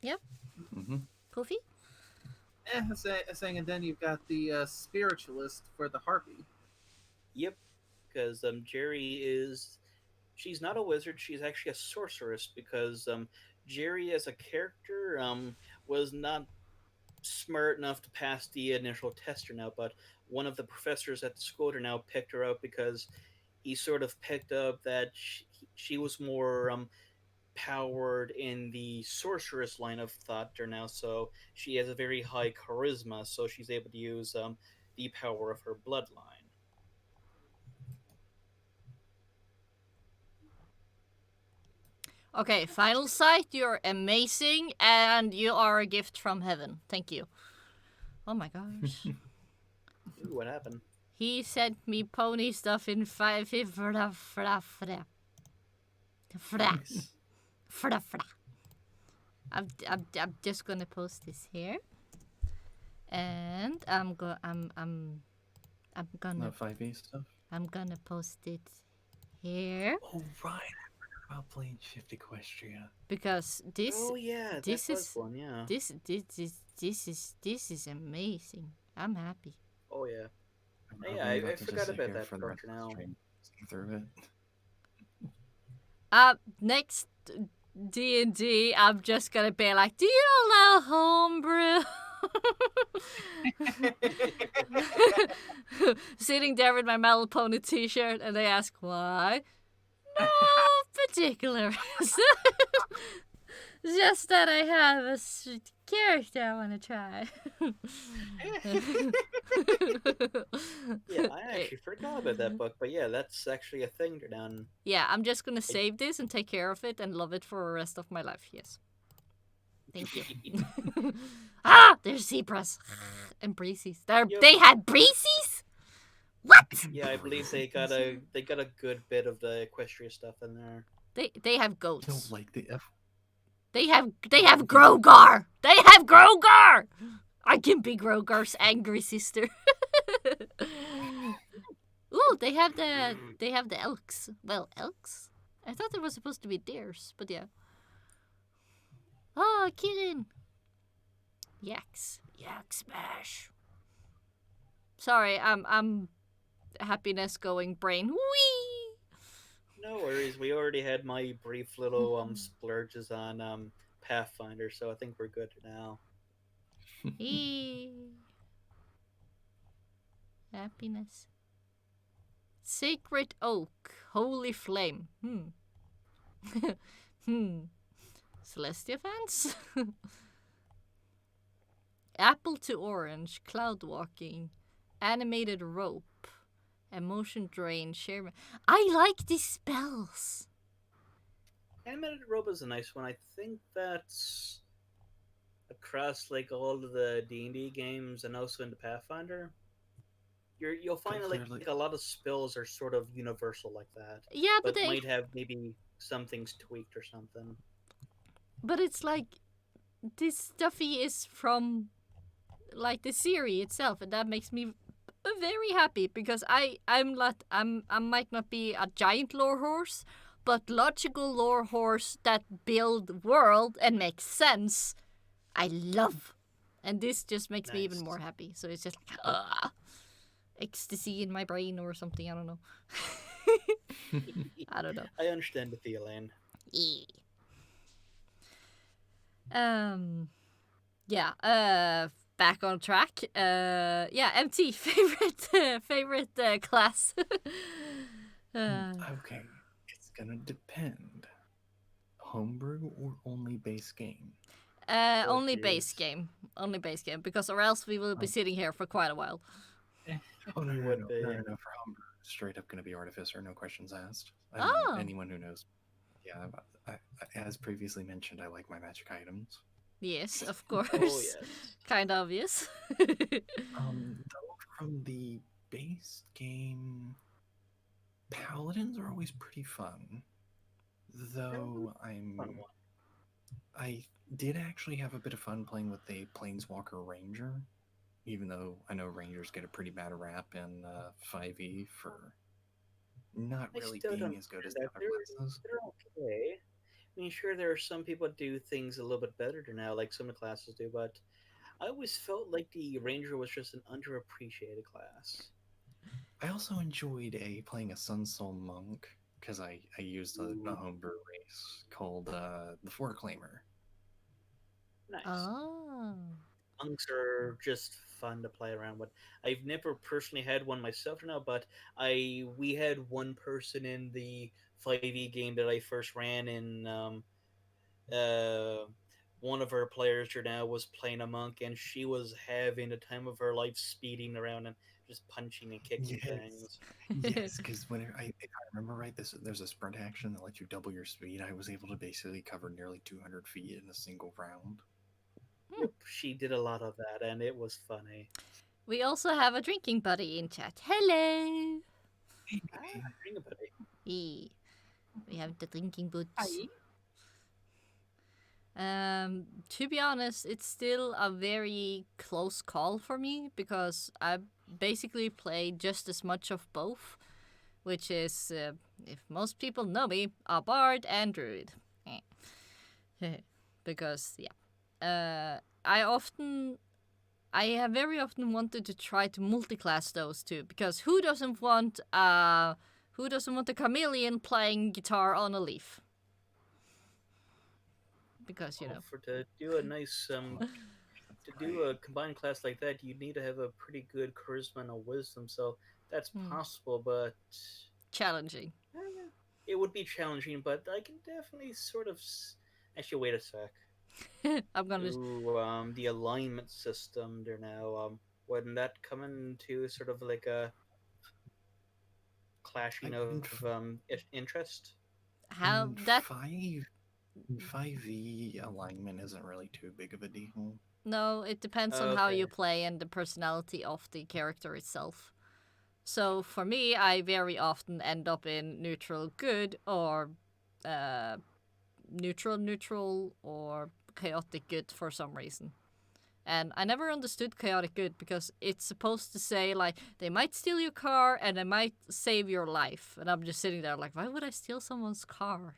Yep. Hmm. Poofy. saying, and then you've got the spiritualist for the harpy. Yep, because Jerry is she's not a wizard. She's actually a sorceress because Jerry as a character was not smart enough to pass the initial tester now, but one of the professors at the school now picked her up because he sort of picked up that she was more powered in the sorceress line of thought there now, so she has a very high charisma, so she's able to use the power of her bloodline. Okay, final sight, you're amazing and you are a gift from heaven. Thank you. Oh my gosh. Ooh, what happened? He sent me pony stuff in 5 fra fra fra. Fra Nice. fra fra. I'm just gonna post this here. And I'm gonna The 5e stuff. I'm gonna post it here Oh right, I forgot about playing Shift Equestria. because Oh yeah, that this was is one. Yeah. this is amazing. I'm happy. Oh yeah. I'm Yeah, probably about I to forgot just sit about here that for the part rest of the now. stream, looking through Next D&D, I'm just gonna be like, do you allow homebrew? Sitting there with my My Little Pony t-shirt, and they ask why. No particular reason. Just that I have a character I want to try. Yeah, I actually forgot about that book, but yeah, that's actually a thing they're done. Yeah, I'm just gonna save this and take care of it and love it for the rest of my life. Yes. Thank you. There's zebras and breezies. Yep. They had breezies? What? Yeah, I believe they got a good bit of the Equestria stuff in there. They have it. goats. Don't like the F. They have Grogar. They have Grogar. I can be Grogar's angry sister. Ooh, they have the elks. Well, elks. I thought it was supposed to be theirs, but yeah. Oh, Kirin. Yaks. Yak smash. Sorry, I'm happiness going brain. Whee! No worries, we already had my brief little splurges on Pathfinder, so I think we're good now. Happiness. Sacred oak, holy flame. Celestia fans? apple to orange, cloud walking, animated rope, emotion drain, share. I like these spells. Animated Rope is a nice one. I think that's across like all of the D&D games and also in the Pathfinder. You'll find Because like they're like, a lot of spells are sort of universal like that, Yeah, but might have maybe some things tweaked or something. but it's like this stuffy is from like the series itself, and that makes me very happy because I might not be a giant lore horse, but logical lore horse that build world and make sense. I love, and this just makes me even Nice. more happy. So it's just like ecstasy in my brain or something. I don't know. I don't know. I understand the feeling. Yeah. Yeah. Back on track. Yeah. MT favorite class. okay, it's gonna depend. Homebrew or only base game? Only base game. Only base game, because or else we will be sitting here for quite a while. Oh no, You no, would no, be. no, no, no. For homebrew, straight up gonna be artificer, no questions asked. I mean, Oh. anyone who knows, yeah. As previously mentioned, I like my magic items. Yes, of course. Oh yes. Kind of obvious. Though from the base game, paladins are always pretty fun. Though Fun one. I did actually have a bit of fun playing with the Planeswalker Ranger, even though I know Rangers get a pretty bad rap in 5e for not I really still being don't as good as get the that. other classes. They're okay. I mean, sure, there are some people that do things a little bit better than now, like some of the classes do, but I always felt like the Ranger was just an underappreciated class. I also enjoyed playing a Sun Soul Monk because I used a homebrew race called the Foreclaimer. Nice. Oh. Monks are just fun to play around with. I've never personally had one myself now, but we had one person in the 5e game that I first ran in. Uh, One of our players here now was playing a monk, and she was having the time of her life, speeding around and just punching and kicking Yes, things. yes, because if I remember right, there's a sprint action that lets you double your speed. I was able to basically cover nearly 200 feet in a single round. Yep, she did a lot of that, and it was funny. We also have a drinking buddy in chat. Hello. Hey, Think about it. Hey. We have the drinking boots. Hi. To be honest, it's still a very close call for me because I basically play just as much of both, which is, if most people know me, a bard and druid. Because I have very often wanted to try to multi-class those two, because who doesn't want a chameleon playing guitar on a leaf? Because For to do a nice to do a combined class like that, you need to have a pretty good charisma and a wisdom. So that's possible, but challenging. It would be challenging. But I can definitely sort of. Actually, wait a sec. I'm gonna. Ooh, the alignment system there now. Wouldn't that come into sort of like a clashing of interest? How in that? 5e alignment isn't really too big of a deal. No, it depends on how you play and the personality of the character itself. So for me, I very often end up in neutral good or neutral or chaotic good for some reason. And I never understood chaotic good because it's supposed to say, like, they might steal your car and they might save your life. And I'm just sitting there like, why would I steal someone's car?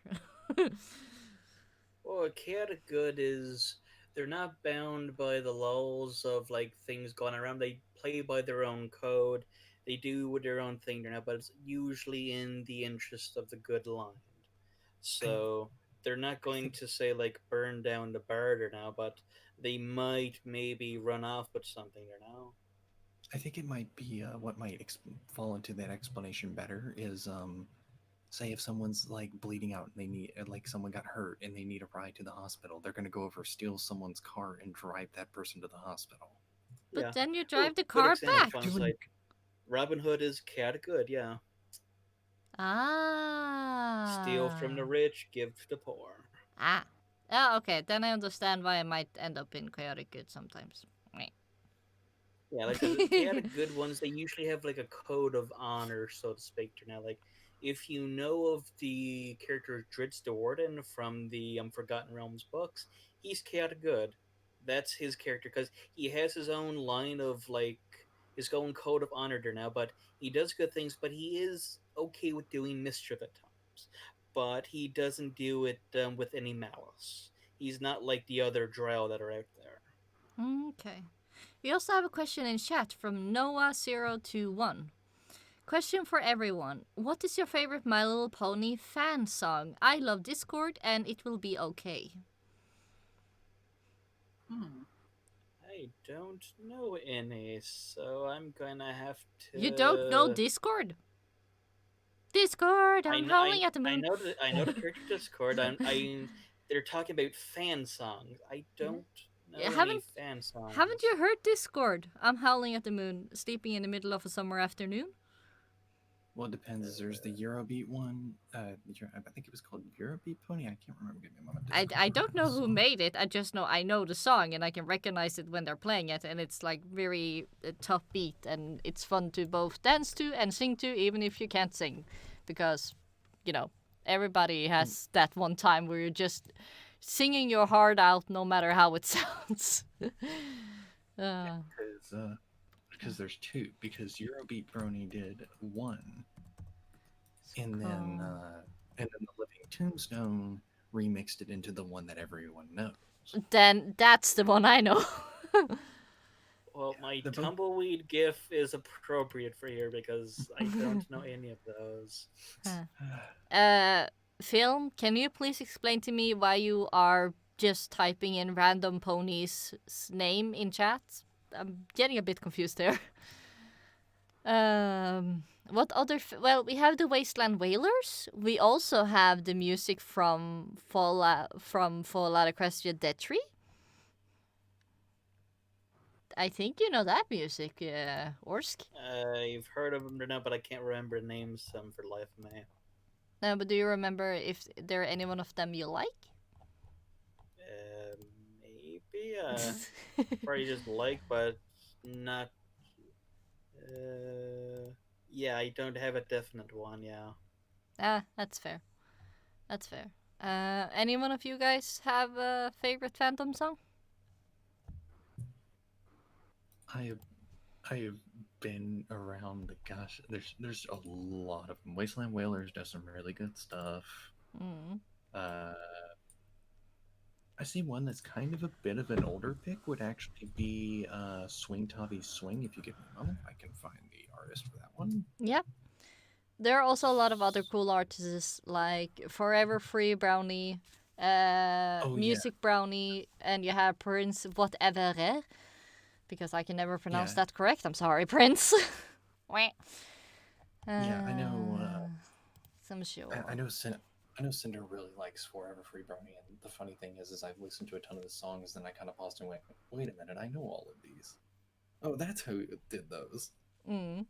Well, chaotic good is they're not bound by the laws of like things going around. They play by their own code. They do their own thing there now, but it's usually in the interest of the good line. So they're not going to say like burn down the barter now, but they might maybe run off with something there now. I think it might be what might fall into that explanation better is say if someone's like bleeding out and they need like someone got hurt and they need a ride to the hospital, they're gonna go over, steal someone's car, and drive that person to the hospital. But Yeah. then you Oh, drive the good car example back. sounds like Robin Hood is chaotic good, yeah. Steal from the Ah. rich, give to the poor. Ah. Oh, okay. Then I understand why I might end up in chaotic good sometimes. Yeah, like the chaotic good ones, they usually have like a code of honor, so to speak. Now, like if you know of the character Dritz the Warden from the Forgotten Realms books, he's chaotic good. That's his character because he has his own line of like his own code of honor there now. But he does good things, but he is okay with doing mischief at times. But he doesn't do it with any malice. He's not like the other drow that are out there. Okay. We also have a question in chat from Noah021. Question for everyone. What is your favorite My Little Pony fan song? I love Discord and it will be okay. I don't know any, so I'm gonna have to. You don't know Discord? Discord, I'm howling at the moon. I know the character Discord. They're talking about fan songs. I don't know any fan songs. Haven't you heard Discord? I'm howling at the moon, sleeping in the middle of a summer afternoon. Well, it depends. There's the Eurobeat one. I think it was called Eurobeat Pony. I can't remember. Give me a moment. I don't know who made it. I just know I know the song and I can recognize it when they're playing it, and it's like very tough beat and it's fun to both dance to and sing to, even if you can't sing, because you know everybody has that one time where you're just singing your heart out, no matter how it sounds. Because there's two. Because Eurobeat Brony did one, and then the Living Tombstone remixed it into the one that everyone knows. Then that's the one I know. Well, my tumbleweed gif is appropriate for here because I don't know any of those. Phil, can you please explain to me why you are just typing in random pony's name in chat? I'm getting a bit confused there. What other? Well, we have the Wasteland Whalers. We also have the music from Fallout Equestria Dead Tree. I think you know that music, Orsk. I've heard of them now, but I can't remember names for the life of me. No, but do you remember if there are any one of them you like? Maybe. Probably just like, but not. Yeah, I don't have a definite one. Yeah. That's fair. That's fair. Any one of you guys have a favorite Phantom song? I have been around there's a lot of them. Wasteland Whalers does some really good stuff. I see one that's kind of a bit of an older pick would actually be Swing Tavi Swing. If you give me a moment, I can find the artist for that one. Yeah. There are also a lot of other cool artists like Forever Free Brownie, Music Brownie, and you have Prince Whatever. Because I can never pronounce that correct. I'm sorry, Prince. Yeah, I know. Some sure. I know Cinder really likes Forever Free Brony, and the funny thing is I've listened to a ton of his songs, then I kind of paused and went, wait a minute, I know all of these. Oh, that's who did those. So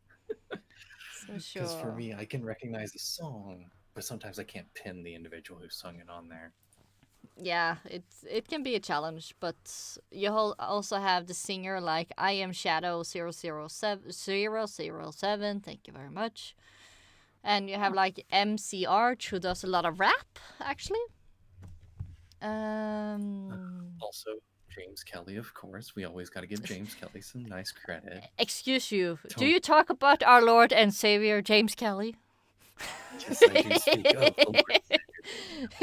sure. Because for me, I can recognize the song, but sometimes I can't pin the individual who sung it on there. Yeah, it can be a challenge, but you also have the singer like I Am Shadow 007, thank you very much. And you have like MC Arch, who does a lot of rap, actually. Also, James Kelly, of course. We always got to give James Kelly some nice credit. Excuse you, do you talk about our Lord and Savior, James Kelly? Yes, I do speak of the Lord.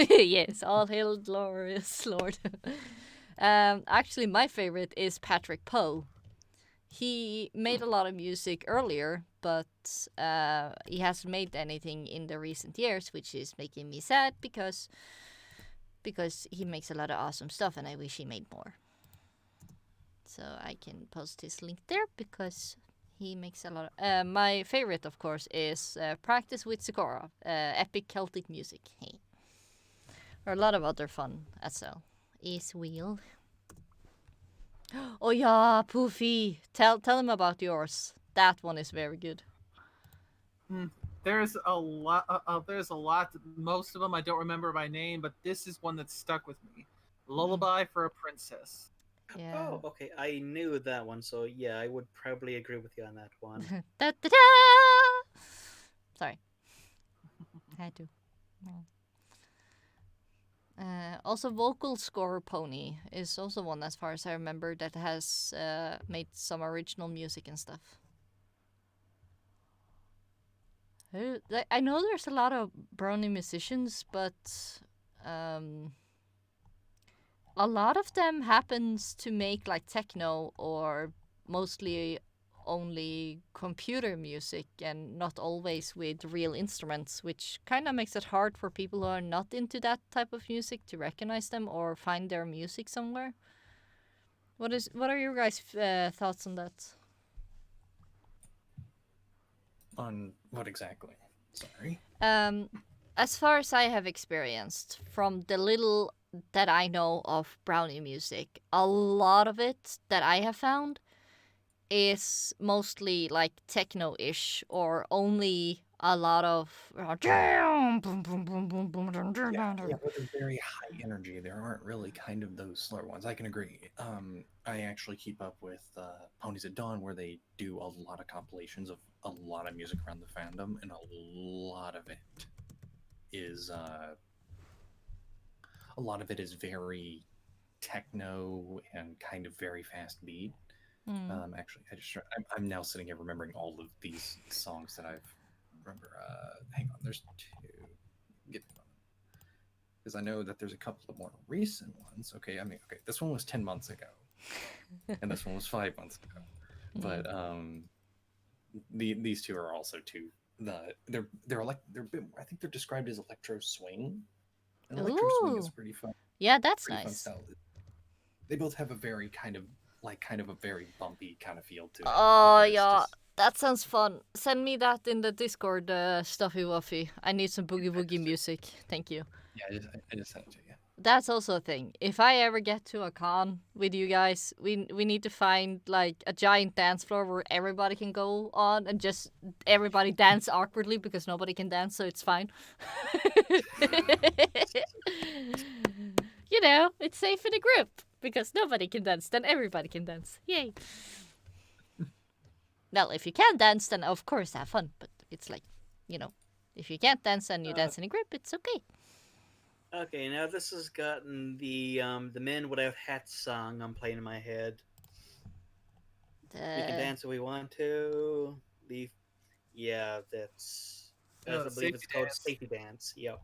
Yes, all hail glorious Lord. Actually, my favorite is Patrick Poe. He made a lot of music earlier, but he hasn't made anything in the recent years, which is making me sad because he makes a lot of awesome stuff, and I wish he made more. So I can post his link there because He makes a lot of... my favorite, of course, is Practice with Sakura, epic Celtic music. Hey. There are a lot of other fun as well. Is Wheel. Oh yeah, Poofy. Tell him about yours. That one is very good. There's a lot. There's a lot. Most of them I don't remember by name, but this is one that stuck with me. Lullaby for a Princess. Yeah. Oh, okay. I knew that one, so yeah, I would probably agree with you on that one. Da, da, da! Sorry. Had to. Also, Vocal Score Pony is also one, as far as I remember, that has made some original music and stuff. I know there's a lot of Brony musicians, but a lot of them happens to make like techno or mostly only computer music and not always with real instruments, which kind of makes it hard for people who are not into that type of music to recognize them or find their music somewhere. What are your guys' thoughts on that? On what exactly? Sorry. As far as I have experienced, from the little that I know of Brownie music, a lot of it that I have found is mostly like techno-ish or only a lot of Yeah, but they're very high energy. There aren't really kind of those slower ones. I can agree. I actually keep up with Ponies at Dawn, where they do a lot of compilations of a lot of music around the fandom, and a lot of it is very techno and kind of very fast beat. Actually, I'm now sitting here remembering all of these songs that I've remember. Hang on, there's two. Because I know that there's a couple of more recent ones. Okay, this one was 10 months ago, and this one was 5 months ago. But these two are also two. I think they're described as electro swing. And electro swing is pretty fun. Yeah, that's pretty nice. Fun style. They both have a very kind of a very bumpy kind of feel to it. Oh yeah, that sounds fun. Send me that in the Discord, Stuffy Wuffy. I need some boogie woogie music. Thank you. Yeah, I just sent it to you. That's also a thing. If I ever get to a con with you guys, we need to find like a giant dance floor where everybody can go on and just everybody dance awkwardly because nobody can dance, so it's fine. You know, it's safe in a group because nobody can dance, then everybody can dance. Yay. Well, if you can dance, then of course have fun. But it's like, you know, if you can't dance and you dance in a group, it's okay. Okay, now this has gotten the Men Without Hats song I'm playing in my head. We can dance if we want to. Yeah, that's I believe it's called Safety Dance. Yep.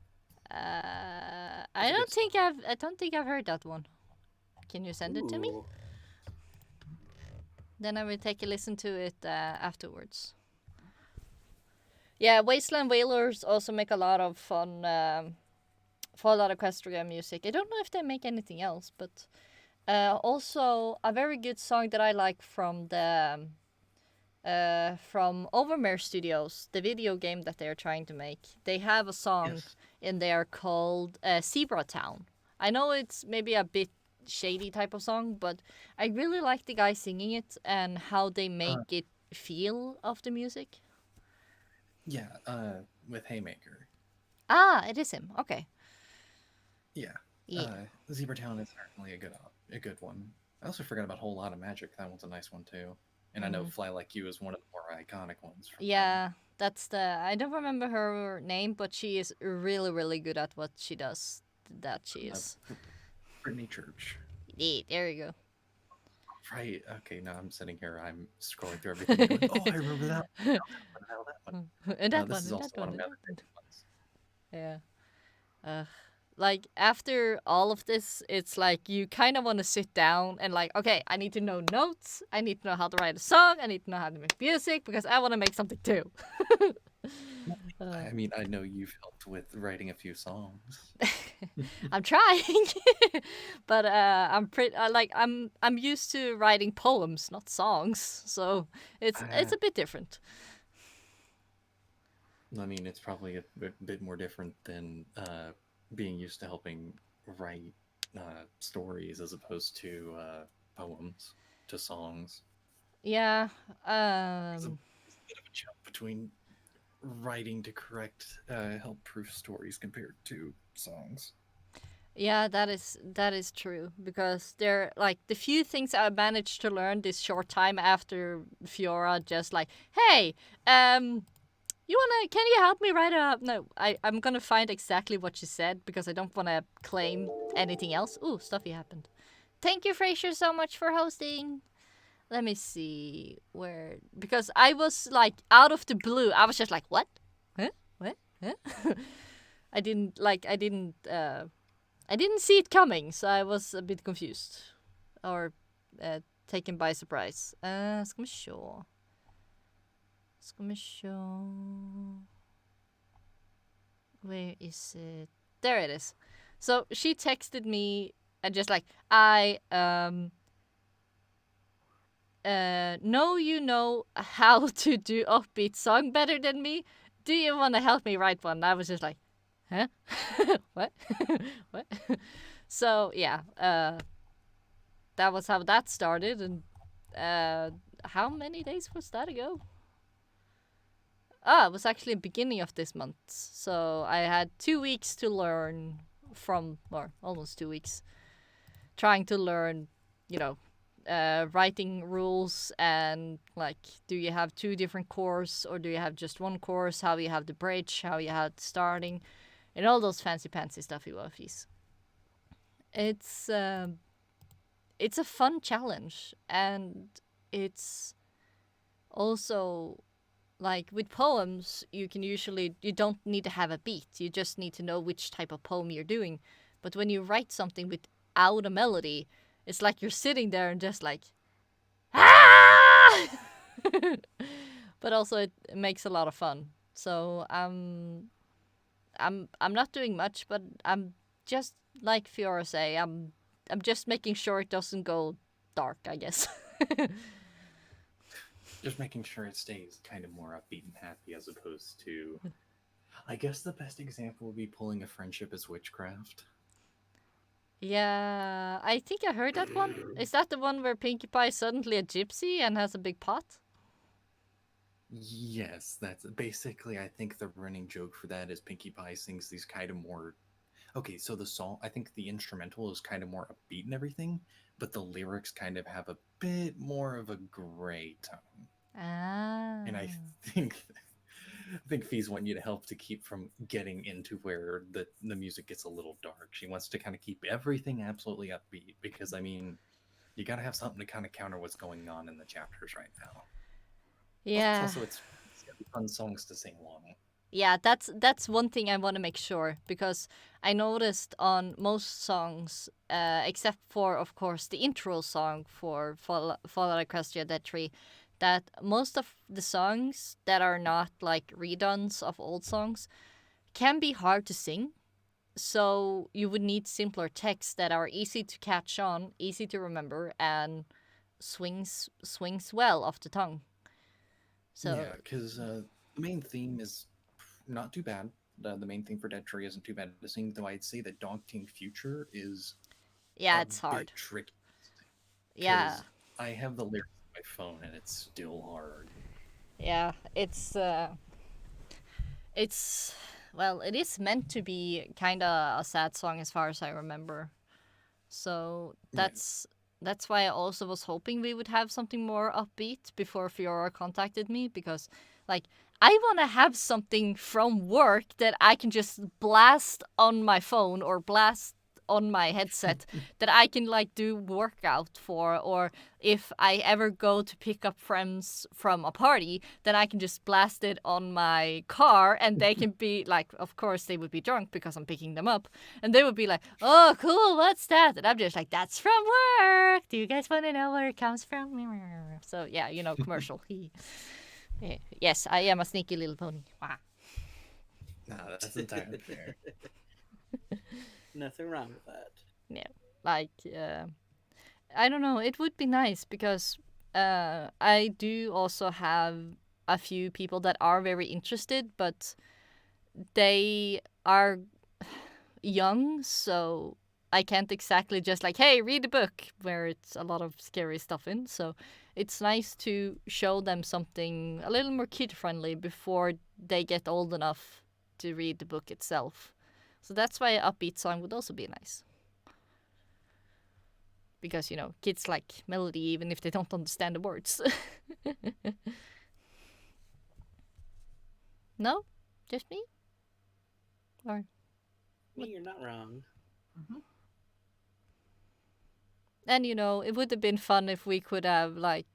I don't think I've heard that one. Can you send it to me? Then I will take a listen to it afterwards. Yeah, Wasteland Whalers also make a lot of fun Fallout Equestria music. I don't know if they make anything else, but also a very good song that I like from the from Overmare Studios, the video game that they're trying to make. They have a song in there called Zebra Town. I know it's maybe a bit shady type of song, but I really like the guy singing it and how they make it feel of the music. Yeah, with Haymaker. Ah, it is him. Okay. Yeah. Zebra Town is certainly a good one. I also forgot about Whole Lot of Magic. That one's a nice one too. And I know Fly Like You is one of the more iconic ones. Yeah, that's I don't remember her name, but she is really, really good at what she does. That she is. Brittany Church. Yeah, there you go. Right. Okay. Now I'm sitting here. I'm scrolling through everything. Going, oh, I remember that one. That one. And that one. And that one. Yeah. Like after all of this, it's like you kind of want to sit down and like, okay, I need to know notes. I need to know how to write a song. I need to know how to make music because I want to make something too. Uh, I mean, I know you've helped with writing a few songs. I'm trying, but I'm pretty like I'm used to writing poems, not songs, so it's Uh, a bit different. I mean, it's probably a bit more different than being used to helping write stories as opposed to poems to songs. Yeah, There's um, there's a bit of a jump between writing to correct, help proof stories compared to songs. yeah, that is true because they're like the few things I managed to learn this short time after Fiora just like, hey, can you help me write a no, I'm gonna find exactly what she said because I don't wanna claim anything else. Ooh, stuffy happened. Thank you, Frasier, so much for hosting. Let me see where because I was like out of the blue. I was just like, what? Huh? What? Huh? I didn't see it coming, so I was a bit confused or taken by surprise. Ska vi se. Ska vi se. Where is it? There it is. So she texted me and just like, I know you know how to do upbeat song better than me. Do you want to help me write one? I was just like, huh? What? What? So yeah, that was how that started, and how many days was that ago? It was actually the beginning of this month. So I had 2 weeks to learn from, or almost 2 weeks, trying to learn, you know, writing rules and like, do you have two different cores or do you have just one course? How you have the bridge, how you have the starting, and all those fancy pantsy stuffy wuffies. It's a fun challenge, and it's also like with poems you don't need to have a beat, you just need to know which type of poem you're doing. But when you write something without a melody, it's like you're sitting there and just like, ah! But also it makes a lot of fun. So I'm not doing much, but I'm just like Fiora say, I'm just making sure it doesn't go dark, I guess. Just making sure it stays kind of more upbeat and happy as opposed to. I guess the best example would be pulling a friendship as witchcraft. Yeah, I think I heard that one. Is that the one where Pinkie Pie is suddenly a gypsy and has a big pot? Yes, that's basically. I think the running joke for that is Pinkie Pie sings these kind of more. Okay, so the song, I think the instrumental is kind of more upbeat and everything, but the lyrics kind of have a bit more of a gray tone. Ah. And think I think Fees want you to help to keep from getting into where the music gets a little dark. She wants to kind of keep everything absolutely upbeat because I mean, you got to have something to kind of counter what's going on in the chapters right now. Yeah. Also, it's gotta be fun songs to sing along. Yeah, that's one thing I want to make sure because I noticed on most songs, except for of course the intro song for Fall Equestria Dead Tree, that most of the songs that are not like reduns of old songs can be hard to sing. So you would need simpler texts that are easy to catch on, easy to remember, and swings well off the tongue. So Yeah, because the main theme is not too bad. The main theme for Dead Tree isn't too bad to sing, though I'd say that Daunting Future is yeah, a it's bit hard. tricky. Yeah, Because I have the lyrics on my phone and it's still hard. yeah, it's well, it is meant to be kind of a sad song as far as I remember. So Yeah. that's why I also was hoping we would have something more upbeat before Fiora contacted me because like I want to have something from work that I can just blast on my phone or blast on my headset that I can like do workout for, or if I ever go to pick up friends from a party, then I can just blast it on my car and they can be like, of course they would be drunk because I'm picking them up, and they would be like, oh cool, what's that? And I'm just like, that's from work. Do you guys want to know where it comes from? So yeah, commercial. Yes, I am a sneaky little pony. Wow. No, that's entirely fair. Nothing wrong with that. Yeah, like I don't know. It would be nice because I do also have a few people that are very interested, but they are young, so I can't exactly just like, hey, read the book, where it's a lot of scary stuff in. So it's nice to show them something a little more kid friendly before they get old enough to read the book itself. So that's why an upbeat song would also be nice. Because, kids like melody even if they don't understand the words. No? Just me? Or You're not wrong. Mm-hmm. and it would have been fun if we could have like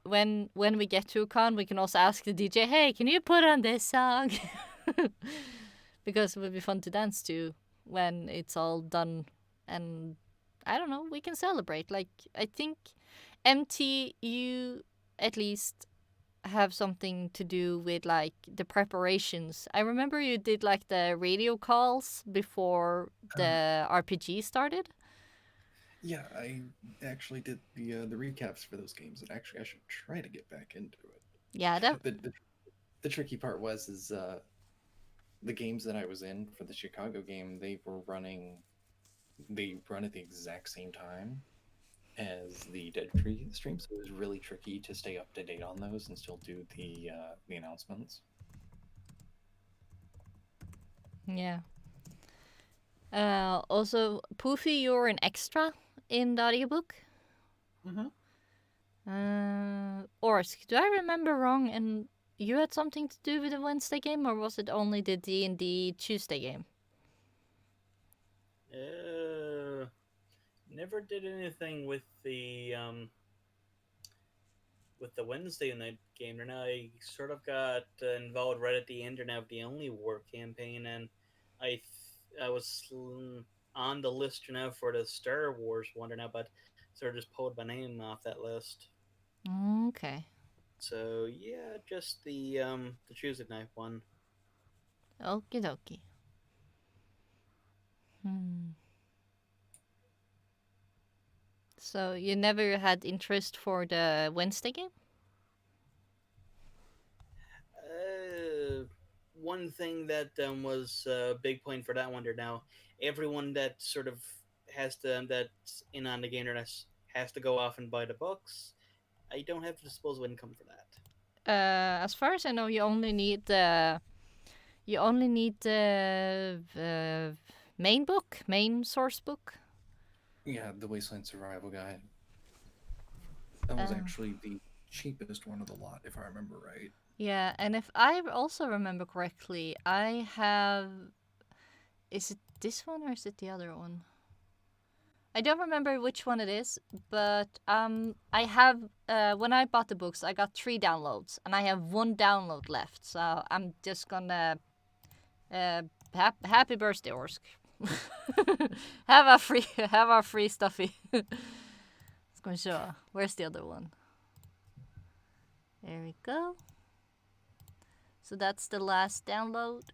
when we get to a con we can also ask the DJ, hey, can you put on this song? Because it would be fun to dance to when it's all done, and I don't know, we can celebrate. Like, I think MT, you at least have something to do with like the preparations. I remember you did like the radio calls before the RPG started. Yeah, I actually did the recaps for those games, and actually I should try to get back into it. Yeah, that The tricky part is the games that I was in for the Chicago game, they run at the exact same time as the Dead Tree stream, so it was really tricky to stay up to date on those and still do the announcements. yeah. Also, Poofy, you're an extra in the audiobook. Mm-hmm. Orsk, do I remember wrong? And you had something to do with the Wednesday game, or was it only the D&D Tuesday game? Never did anything with the Wednesday night game. And I sort of got involved right at the end of the Only War campaign, and I was on the list for the Star Wars one now, but sort of just pulled my name off that list. Okay. So yeah, just the Tuesday night one. Okie dokie. So you never had interest for the Wednesday game? One thing that was a big point for that one there now, everyone that sort of that's in on the game has to go off and buy the books. I don't have disposable income for that. As far as I know, you only need the main source book. Yeah, the Wasteland Survival Guide. That was actually the cheapest one of the lot, if I remember right. Yeah, and if I also remember correctly, I have. Is it this one or is it the other one? I don't remember which one it is, but I have. When I bought the books, I got 3 downloads, and I have 1 download left. So I'm just gonna. Happy birthday, Orsk. have a free stuffy. It's gonna show. Where's the other one? There we go. So that's the last download.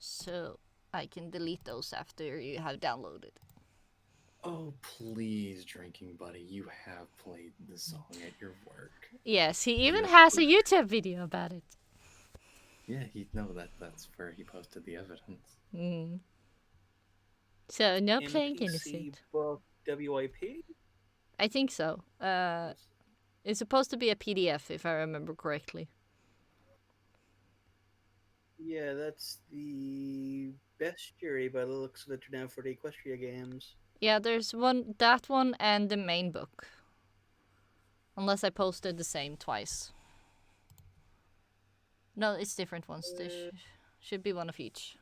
So I can delete those after you have downloaded. Oh, please, Drinking Buddy, you have played this song at your work. Yes, he even has a YouTube video about it. Yeah, that's where he posted the evidence. Mm. So no NPC playing innocent. book WIP? I think so. It's supposed to be a PDF if I remember correctly. Yeah, that's the bestiary by the looks of it now for the Equestria games. Yeah, there's that one and the main book. Unless I posted the same twice. No, it's different ones. There should be one of each.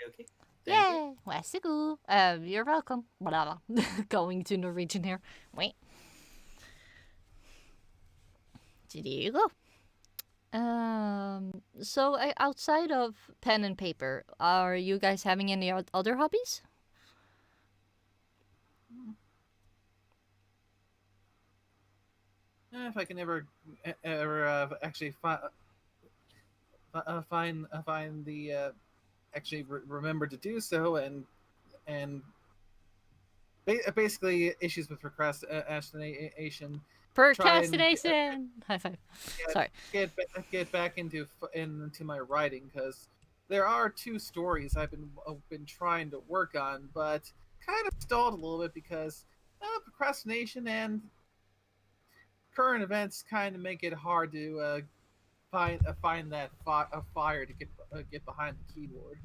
Okay. Yay! Wasigu. You're welcome. Blah, blah. Going to Norwegian here. Wait. So there you go. So outside of pen and paper, are you guys having any other hobbies? If I can ever actually find the actually remember to do so, and basically issues with procrastination. Try and Procrastination. High five. Sorry. get back into my writing, because there are two stories I've been trying to work on, but kind of stalled a little bit because procrastination and current events kind of make it hard to find that fire to get behind the keyboard.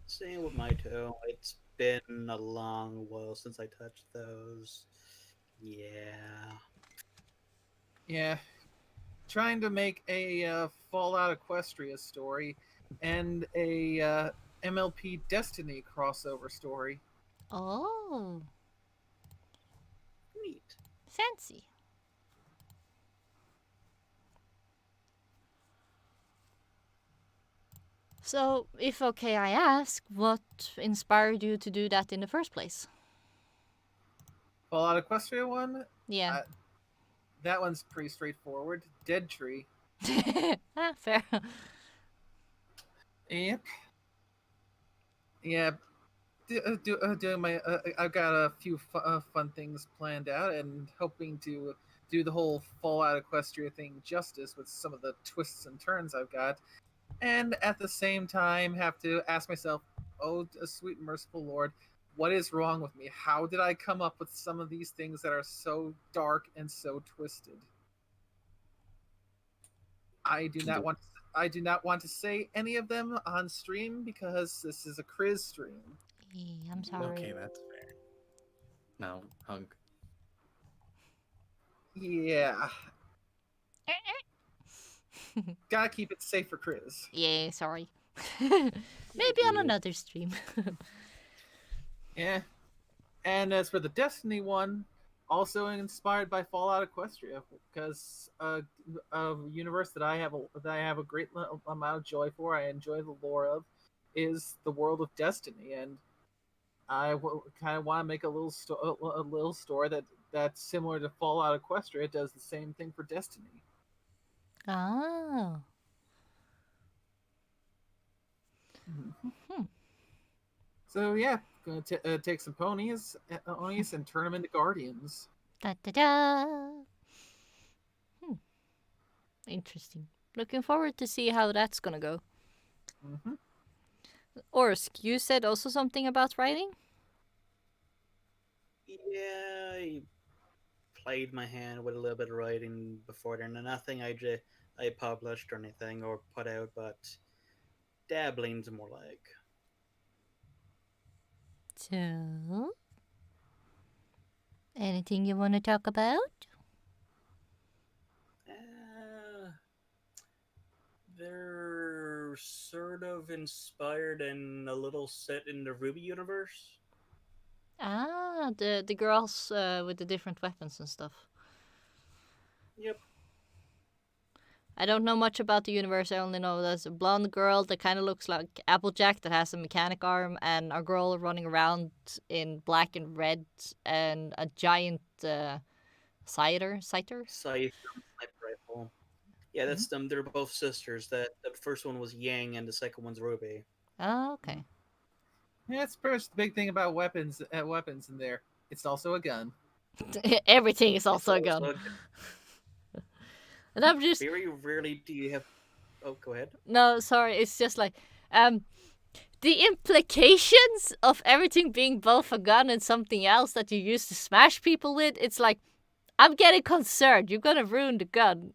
Same with my toe. It's been a long while since I touched those. Yeah. Yeah, trying to make a Fallout Equestria story and a MLP Destiny crossover story. Oh, Neat. fancy. So, if okay, I ask, what inspired you to do that in the first place? Fallout Equestria one, Yeah. that one's pretty straightforward. Dead Tree. Fair. Yep. Yeah. Doing my. I've got a few fun things planned out, and hoping to do the whole Fallout Equestria thing justice with some of the twists and turns I've got, and at the same time have to ask myself, oh, sweet merciful Lord, what is wrong with me? How did I come up with some of these things that are so dark and so twisted? I do not want. I do not want to say any of them on stream because this is a Chris stream. I'm sorry. Okay, that's fair. Now, hug. Yeah. Gotta keep it safe for Chris. Yeah, sorry. Maybe on another stream. Yeah. And as for the Destiny one, also inspired by Fallout Equestria, because a universe that I have a great amount of joy for, I enjoy the lore of, is the world of Destiny, and I kind of want to make a little story that's similar to Fallout Equestria. It does the same thing for Destiny. Oh. So yeah, gonna take some ponies and turn them into guardians. Da da da. Interesting. Looking forward to see how that's gonna go. Mm-hmm. Orsk, you said also something about writing? Yeah, I played my hand with a little bit of writing before then. Nothing I published or anything or put out, but dabbling's more like. So, anything you want to talk about? They're sort of inspired and a little set in the Ruby universe. Ah, the girls with the different weapons and stuff. Yep. I don't know much about the universe. I only know there's a blonde girl that kind of looks like Applejack that has a mechanic arm, and a girl running around in black and red, and a giant scyther. Scythe sniper rifle. Yeah, that's them. They're both sisters. That the first one was Yang, and the second one's Ruby. Oh, okay. Yeah, that's pretty much the big thing about weapons. Weapons in there. It's also a gun. Everything is also a gun. And I'm just very rarely do you have. Oh, go ahead. No, sorry. It's just like the implications of everything being both a gun and something else that you use to smash people with. It's like I'm getting concerned. You're gonna ruin the gun.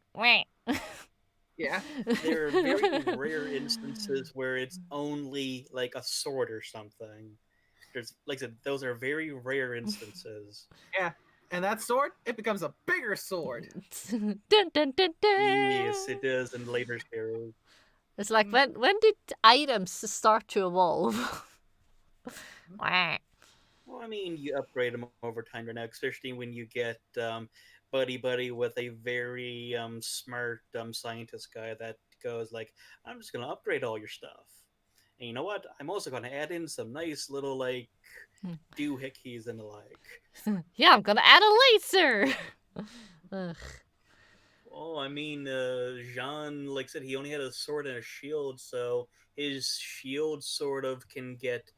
Yeah. There are very rare instances where it's only like a sword or something. There's like I said, those are very rare instances. Yeah. And that sword, it becomes a bigger sword. Dun, dun, dun, dun. Yes, it does in later series. It's like when did items start to evolve? Well, Well, I mean, you upgrade them over time right now, especially when you get buddy buddy with a very smart scientist guy that goes like, "I'm just gonna upgrade all your stuff." And you know what? I'm also gonna add in some nice little like doohickeys and the like. Yeah, I'm gonna add a laser. Ugh. Well, I mean, Jean, like I said, he only had a sword and a shield, so his shield sort of can get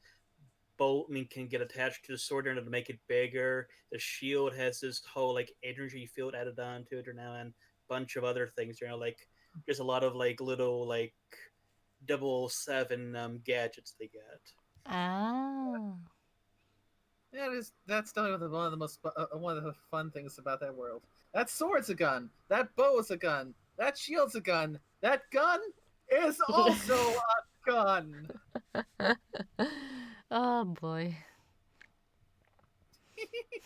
bolt. I mean, can get attached to the sword and to make it bigger. The shield has this whole like energy field added onto it now, and a bunch of other things. Like there's a lot of like little like 007 gadgets they get. Ah. That's definitely one of the most one of the fun things about that world. That sword's a gun. That bow is a gun. That shield's a gun. That gun is also a gun. Oh boy.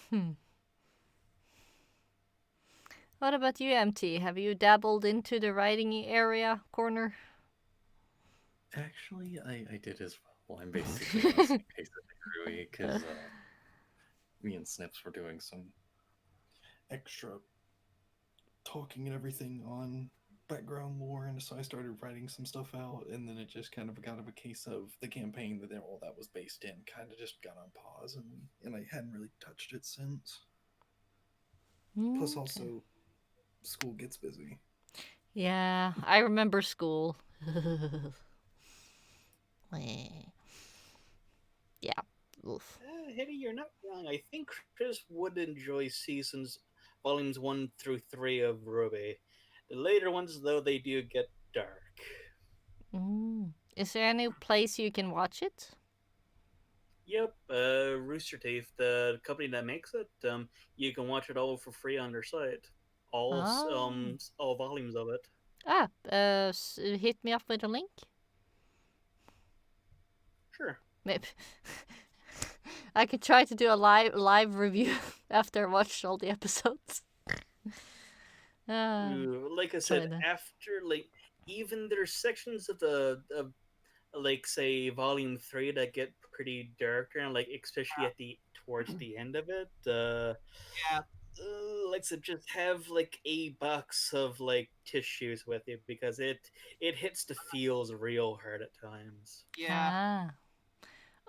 Hmm. What about you, MT? Have you dabbled into the writing area corner? Actually, I did as well. I'm basically on the same pace as Rui because me and Snips were doing some extra talking and everything on background lore, and so I started writing some stuff out, and then it just kind of got of a case of the campaign that all that was based in kind of just got on pause, and I hadn't really touched it since. Plus, Okay. also, school gets busy. Yeah, I remember school. Yeah. Oof. Hitty, you're not wrong. I think Chris would enjoy seasons volumes 1 through 3 of Ruby. The later ones, though, they do get dark. Is there any place you can watch it? Yep, Rooster Teeth, the company that makes it, you can watch it all for free on their site. All volumes of it. Hit me up with a link. Sure. Maybe I could try to do a live review after I watched all the episodes. Like I said, after like even there's sections of the like say volume 3 that get pretty dark and like especially at the towards the end of it. Yeah. Like to just have like a box of like tissues with you because it hits the feels real hard at times. Yeah.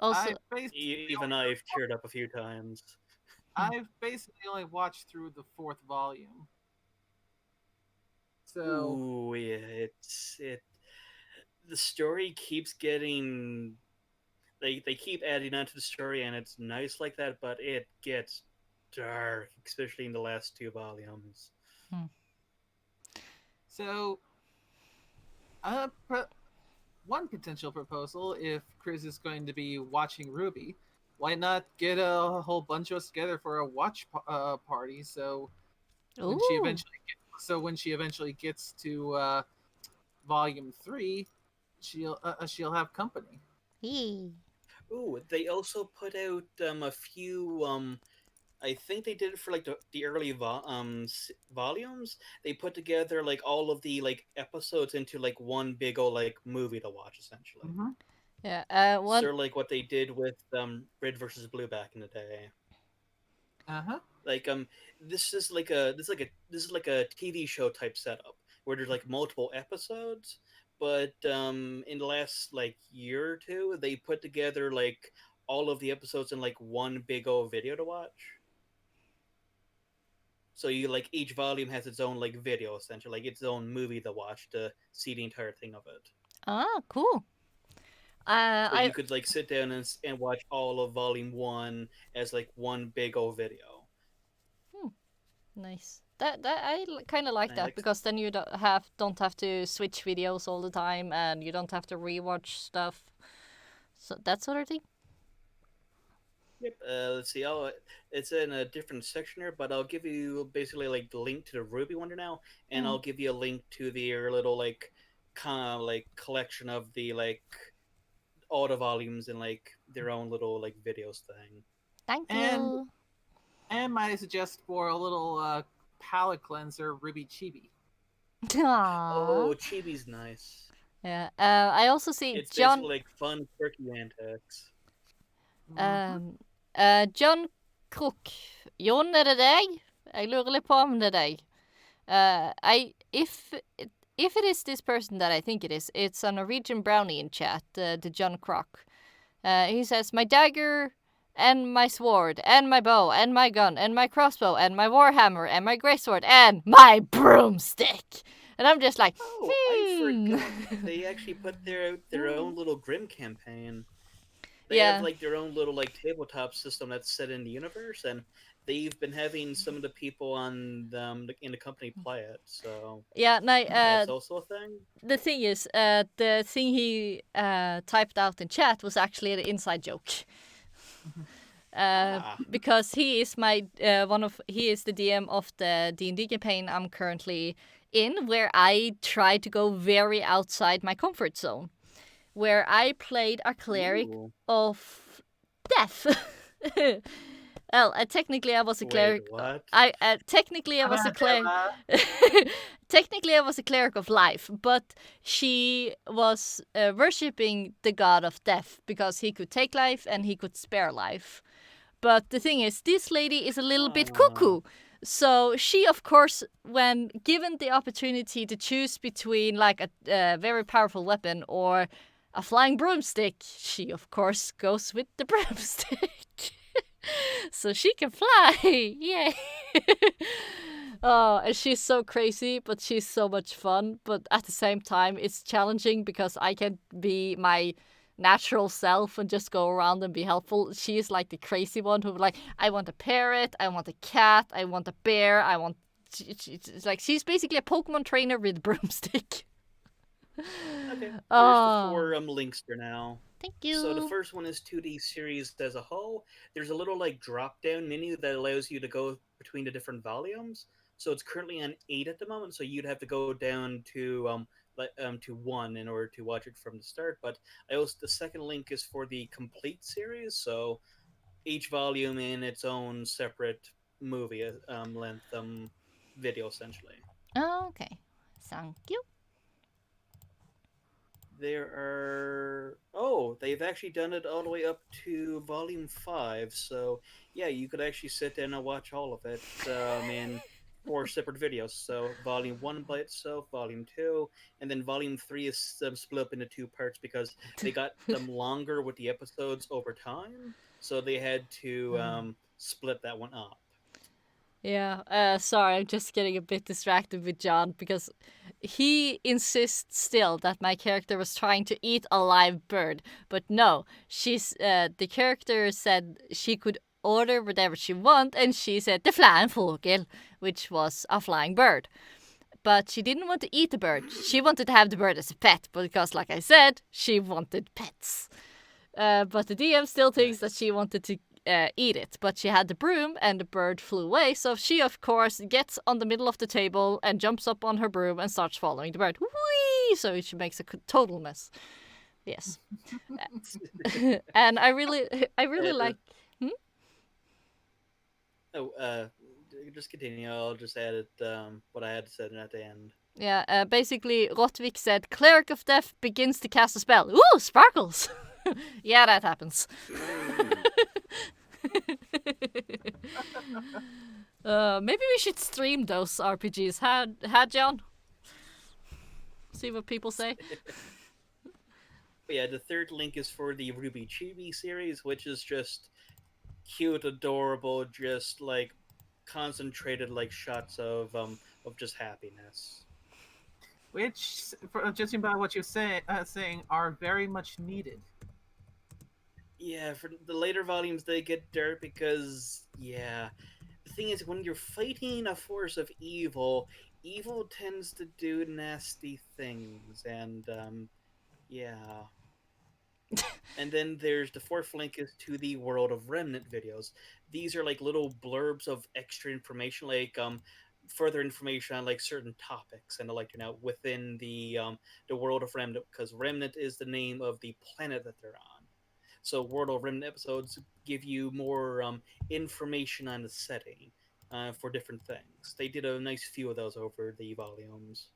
Also, Even I've teared up a few times. I've basically only watched through the 4th volume. So Ooh, yeah, it. The story keeps getting. They keep adding on to the story, and it's nice like that, but it gets dark, especially in the last 2 volumes. So, one potential proposal, if Chris is going to be watching Ruby, why not get a whole bunch of us together for a watch party? So when she eventually gets to volume 3, she'll have company. Ooh, they also put out a few I think they did it for like the early volumes. They put together like all of the like episodes into like one big old like movie to watch essentially. Mm-hmm. yeah. Sort of like what they did with Red versus Blue back in the day. Uh-huh. Like this is like a TV show type setup where there's like multiple episodes, but in the last like year or two they put together like all of the episodes in like one big old video to watch. So you like each volume has its own like video essentially, like its own movie to watch to see the entire thing of it. Cool. So you could like sit down and watch all of volume 1 as like one big old video. Nice. That I kind of like that because then you don't have to switch videos all the time and you don't have to rewatch stuff. So that sort of thing. Yep. Let's see. It's in a different section here, but I'll give you basically like the link to the Ruby one now, and I'll give you a link to their little like kind of like collection of the like all the volumes and like their own little like videos thing. Thank you. And might I suggest for a little palate cleanser, Ruby Chibi. Aww. Oh, Chibi's nice. Yeah. I also see it's John. Basically like fun, quirky antics. John Crook. Jon, er det deg? Jeg lurer litt på om det er deg. If it is this person that I think it is, it's a Norwegian brownie in chat, the John Crook. He says, my dagger and my sword and my bow and my gun and my crossbow and my warhammer and my greatsword and my broomstick. And I'm just like, I forgot. They actually put their own little Grim campaign. They have like their own little like tabletop system that's set in the universe, and they've been having some of the people on in the company play it. So yeah, no, that's also a thing. The thing is, the thing he typed out in chat was actually an inside joke. Because he is he is the DM of the D&D campaign I'm currently in, where I try to go very outside my comfort zone, where I played a cleric of death. Well, technically I was a cleric. What? Technically I was a cleric. Technically I was a cleric of life, but she was worshipping the god of death because he could take life and he could spare life. But the thing is, this lady is a little bit cuckoo. So she, of course, when given the opportunity to choose between like a very powerful weapon or a flying broomstick, she, of course, goes with the broomstick. So she can fly. Yay. Oh, and she's so crazy, but she's so much fun. But at the same time, it's challenging because I can't be my natural self and just go around and be helpful. She is like the crazy one who like, I want a parrot, I want a cat, I want a bear, I want... It's like, she's basically a Pokemon trainer with a broomstick. Okay, there's the 4 links for now. Thank you. So the first one is 2D series as a whole. There's a little like drop-down menu that allows you to go between the different volumes. So it's currently on 8 at the moment, so you'd have to go down to 1 in order to watch it from the start. But the second link is for the complete series, so each volume in its own separate movie length video, essentially. Okay, thank you. They've actually done it all the way up to volume 5, so yeah, you could actually sit down and watch all of it in 4 separate videos. So volume 1 by itself, volume 2, and then volume 3 is split up into 2 parts because they got them longer with the episodes over time, so they had to split that one up. Yeah, sorry, I'm just getting a bit distracted with John because he insists still that my character was trying to eat a live bird. But no, the character said she could order whatever she want, and she said the flying fågel, which was a flying bird. But she didn't want to eat the bird. She wanted to have the bird as a pet, because like I said, she wanted pets. But the DM still thinks that she wanted to eat it, but she had the broom and the bird flew away, so she of course gets on the middle of the table and jumps up on her broom and starts following the bird. Whee! So she makes a total mess. Yes. And I really like... Just continue. I'll just add it what I had to say at the end. Yeah, basically Rotvik said, Cleric of Death begins to cast a spell. Ooh, sparkles! Yeah, that happens. Maybe we should stream those RPGs, huh, John? See what people say. But yeah, the third link is for the Ruby Chibi series, which is just cute, adorable, just like concentrated like shots of just happiness. Which, judging by what you're saying, are very much needed. Yeah, for the later volumes, they get dirt because, yeah. The thing is, when you're fighting a force of evil, evil tends to do nasty things, and, yeah. And then there's the fourth link is to the World of Remnant videos. These are like little blurbs of extra information, like, further information on like certain topics and the like, within the World of Remnant, because Remnant is the name of the planet that they're on. So World of Remnant episodes give you more information on the setting for different things. They did a nice few of those over the volumes.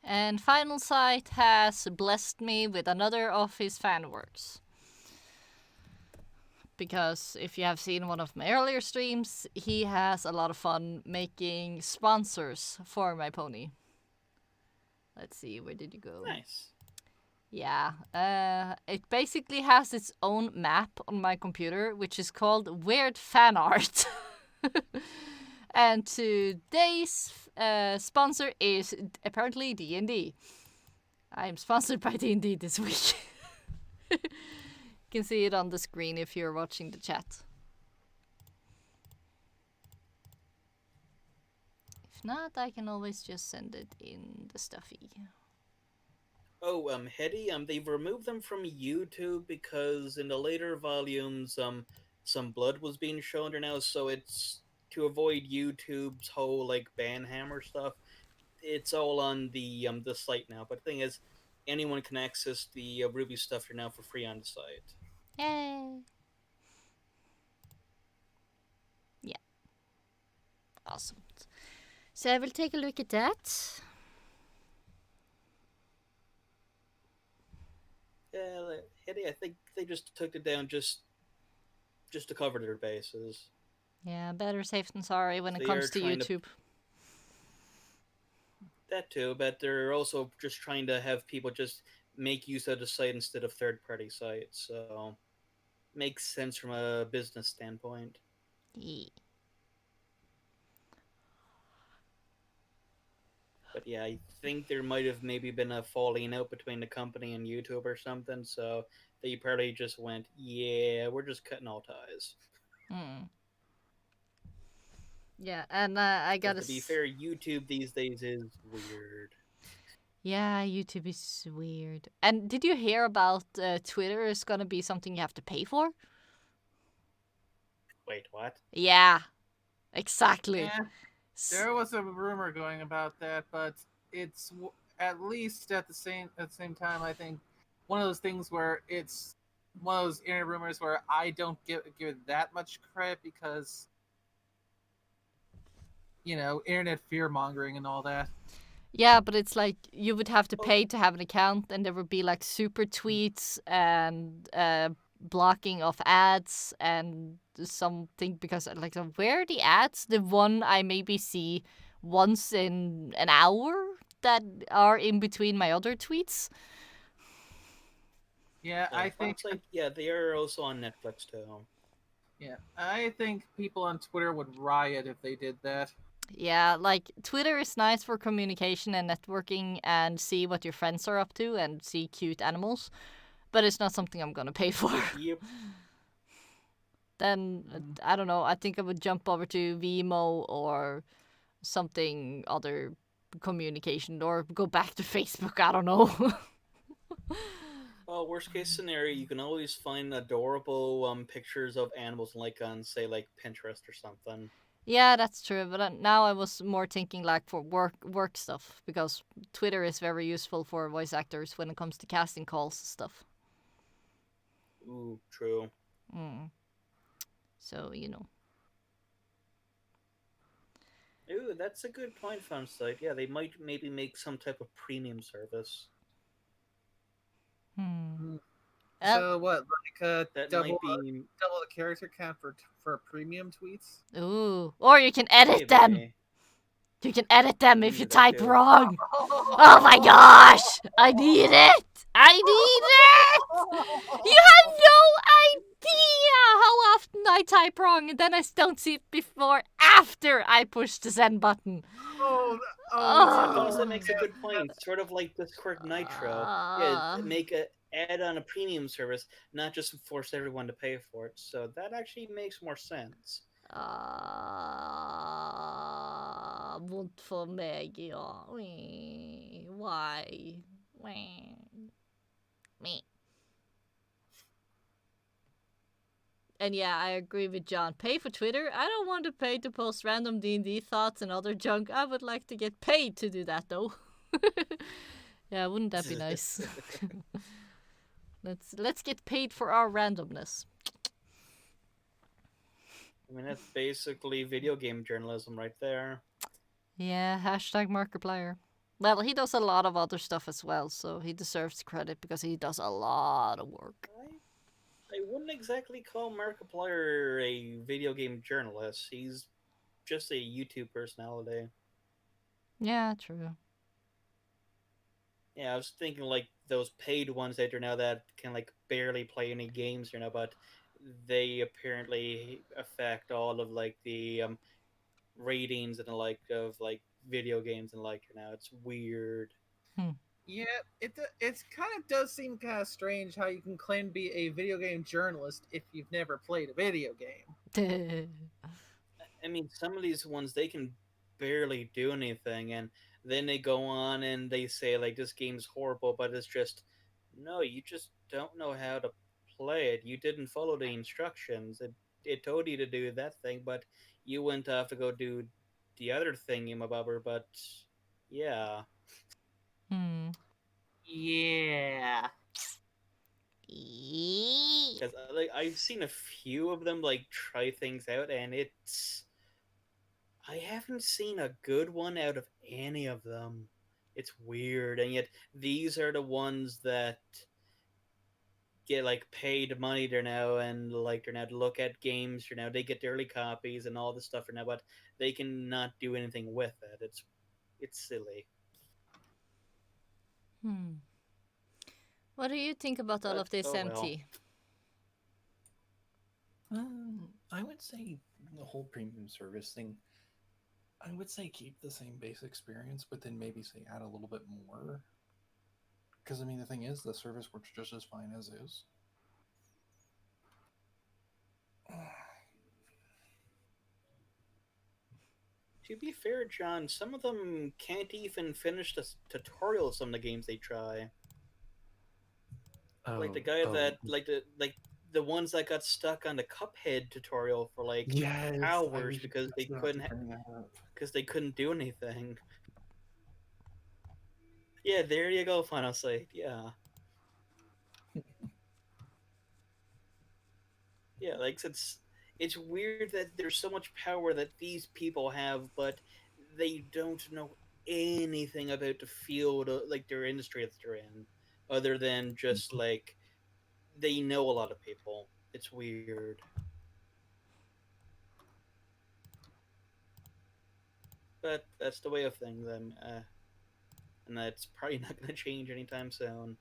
And Final Sight has blessed me with another of his fan works. because if you have seen one of my earlier streams, he has a lot of fun making sponsors for my pony. Let's see, where did you go? Nice. Yeah, it basically has its own map on my computer, which is called Weird Fan Art. And today's sponsor is apparently D&D. I am sponsored by D&D this week. You can see it on the screen if you're watching the chat. If not, I can always just send it in the stuffy. Oh, Hetty, they've removed them from YouTube because in the later volumes, some blood was being shown there now, so it's to avoid YouTube's whole like ban hammer stuff. It's all on the site now. But the thing is, anyone can access the Ruby stuff here now for free on the site. Yay! Yeah. Awesome. So I will take a look at that. Yeah, Hetty, I think they just took it down just to cover their bases. Yeah, better safe than sorry when it They comes are to trying to- YouTube. That too, but they're also just trying to have people just make use of the site instead of third-party sites. So makes sense from a business standpoint. Yeah. But yeah, I think there might have maybe been a falling out between the company and YouTube or something. So they probably just went, "Yeah, we're just cutting all ties." Yeah, and I 'Cause gotta to be fair, YouTube these days is weird. Yeah, YouTube is weird. And did you hear about Twitter is gonna be something you have to pay for? Wait, what? Yeah, exactly. Yeah, there was a rumor going about that, but it's at least at the same time. I think one of those things where it's one of those internet rumors where I don't give it that much credit because internet fear mongering and all that. Yeah, but it's like you would have to pay to have an account, and there would be like super tweets and blocking of ads and something because like where are the ads? The one I maybe see once in an hour that are in between my other tweets. Yeah, I think they are also on Netflix too. Yeah, I think people on Twitter would riot if they did that. Yeah, like Twitter is nice for communication and networking and see what your friends are up to and see cute animals, but it's not something I'm gonna pay for. Yep. Then I don't know. I think I would jump over to Vimo or something other communication or go back to Facebook. I don't know. Well, worst case scenario, you can always find adorable pictures of animals like on say like Pinterest or something. Yeah, that's true. But now I was more thinking like for work stuff because Twitter is very useful for voice actors when it comes to casting calls stuff. Ooh, true. So Ooh, that's a good point, Fun Site. Yeah, they might maybe make some type of premium service. So what, like That double might be the character count for premium tweets? Ooh, or you can edit maybe. them. You can edit them if you that type too. wrong. Oh my gosh! I need it! I need it! You have no idea how often I type wrong and then I don't see it before after I push the send button. Oh, Honestly, that makes a good point. Sort of like Discord Nitro. Add on a premium service, not just force everyone to pay for it. So that actually makes more sense. Want for meg, ja. Why? Me. And yeah, I agree with John. Pay for Twitter? I don't want to pay to post random D&D thoughts and other junk. I would like to get paid to do that, though. Yeah, wouldn't that be nice? Let's get paid for our randomness. I mean, that's basically video game journalism right there. Yeah, hashtag Markiplier. Well, he does a lot of other stuff as well, so he deserves credit because he does a lot of work. I wouldn't exactly call Markiplier a video game journalist. He's just a YouTube personality. Yeah, true. Yeah, I was thinking like those paid ones out there now that can like barely play any games, but they apparently affect all of like the ratings and the like of like video games and like now it's weird. Hmm. Yeah, it kind of does seem kind of strange how you can claim to be a video game journalist if you've never played a video game. I mean, some of these ones they can barely do anything, and then they go on and they say like this game's horrible, but it's just no, you just don't know how to play it. You didn't follow the instructions. It told you to do that thing, but you went off to go do the other thing, bobber. But yeah, Hmm. Yeah. because like I've seen a few of them like try things out, and I haven't seen a good one out of any of them. It's weird, and yet these are the ones that get like paid money there now, and like they're now to look at games. Now they get the early copies and all this stuff now, but they cannot do anything with it. It's silly. Hmm. What do you think about all But of this, oh well. MT? I would say the whole premium service thing. I would say keep the same base experience, but then maybe say add a little bit more. Because I mean, the thing is, the service works just as fine as is. To be fair, John, some of them can't even finish the tutorial of some of the games they try. Like the guy that the ones that got stuck on the Cuphead tutorial for like yes, hours because they couldn't up. because they couldn't do anything. Yeah, there you go, Final Sight. Yeah. Yeah, like it's weird that there's so much power that these people have, but they don't know anything about the field, like their industry that they're in, other than just like they know a lot of people. It's weird, but that's the way of things. And that's probably not going to change anytime soon.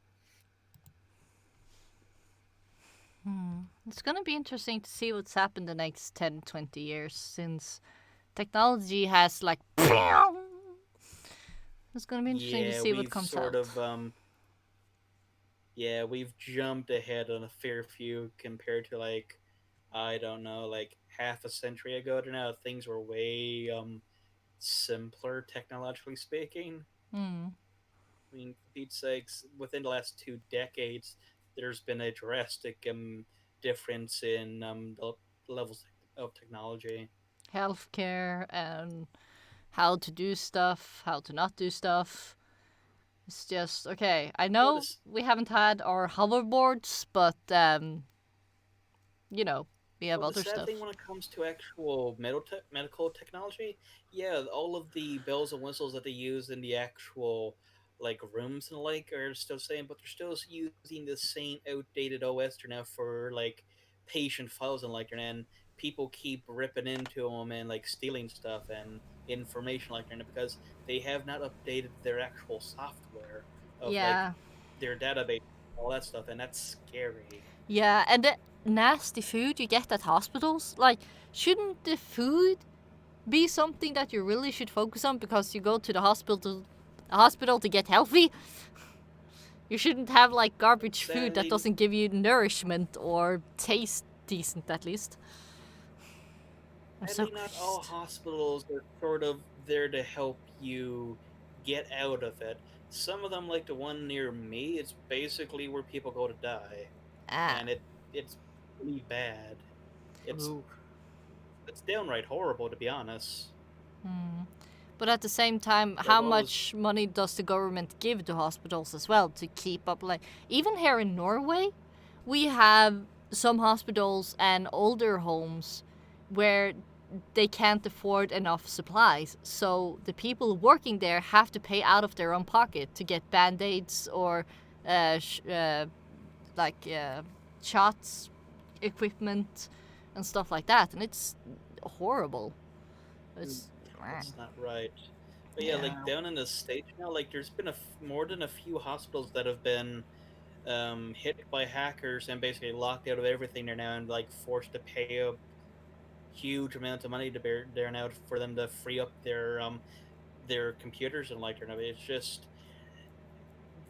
It's gonna be interesting to see what's happened the next 10, 20 years since technology has like. It's gonna be interesting to see what We've comes sort out. of yeah, we've jumped ahead on a fair few compared to like I don't know, like half a century ago. Now things were way simpler technologically speaking. Hmm. I mean, for Pete's sakes, within the last 2 decades, there's been a drastic difference in the levels of technology. Healthcare and how to do stuff, how to not do stuff. It's just okay. I Well, know this we haven't had our hoverboards, but you know, we have Well, the other sad stuff. thing when it comes to actual medical technology, yeah, all of the bells and whistles that they use in the actual like rooms and like are still same, but they're still using the same outdated OS now for like patient files and like and people keep ripping into them and like stealing stuff and information like that because they have not updated their actual software of like Yeah. their database, all that stuff, and that's scary. Yeah, and the nasty food you get at hospitals, like, shouldn't the food be something that you really should focus on because you go to the hospital to get healthy? You shouldn't have like garbage food that Sadly, doesn't give you nourishment or taste decent at least. I'm so sadly, not all pissed. hospitals are sort of there to help you get out of it. Some of them, like the one near me, it's basically where people go to die, Ah. and it's really bad. It's Ooh. it's downright horrible, to be honest. But at the same time, Like how what was much money does the government give to hospitals as well to keep up? Like, even here in Norway, we have some hospitals and older homes where they can't afford enough supplies. So the people working there have to pay out of their own pocket to get band aids or uh, sh- uh, like shots equipment and stuff like that, and it's horrible. It's That's not right. But yeah, like down in the States now, like there's been more than a few hospitals that have been hit by hackers and basically locked out of everything there now and like forced to pay a huge amount of money to bear there now for them to free up their computers and like there. It's just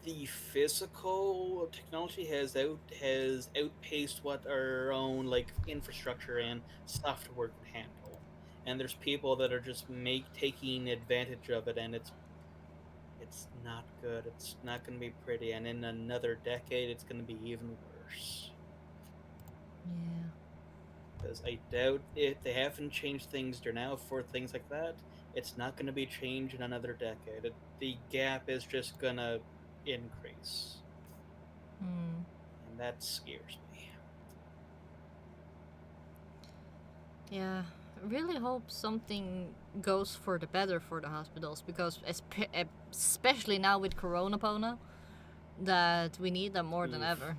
the physical technology has outpaced what our own like infrastructure and software can handle. And there's people that are just taking advantage of it, and it's not good. It's not going to be pretty, and in another decade, it's going to be even worse. yeah. Because I doubt if they haven't changed things there now for things like that, it's not going to be changed in another decade. The gap is just going to increase, Hmm. and that scares me. Yeah, I really hope something goes for the better for the hospitals, because especially now with Corona Pona, that we need them more than Oof. ever.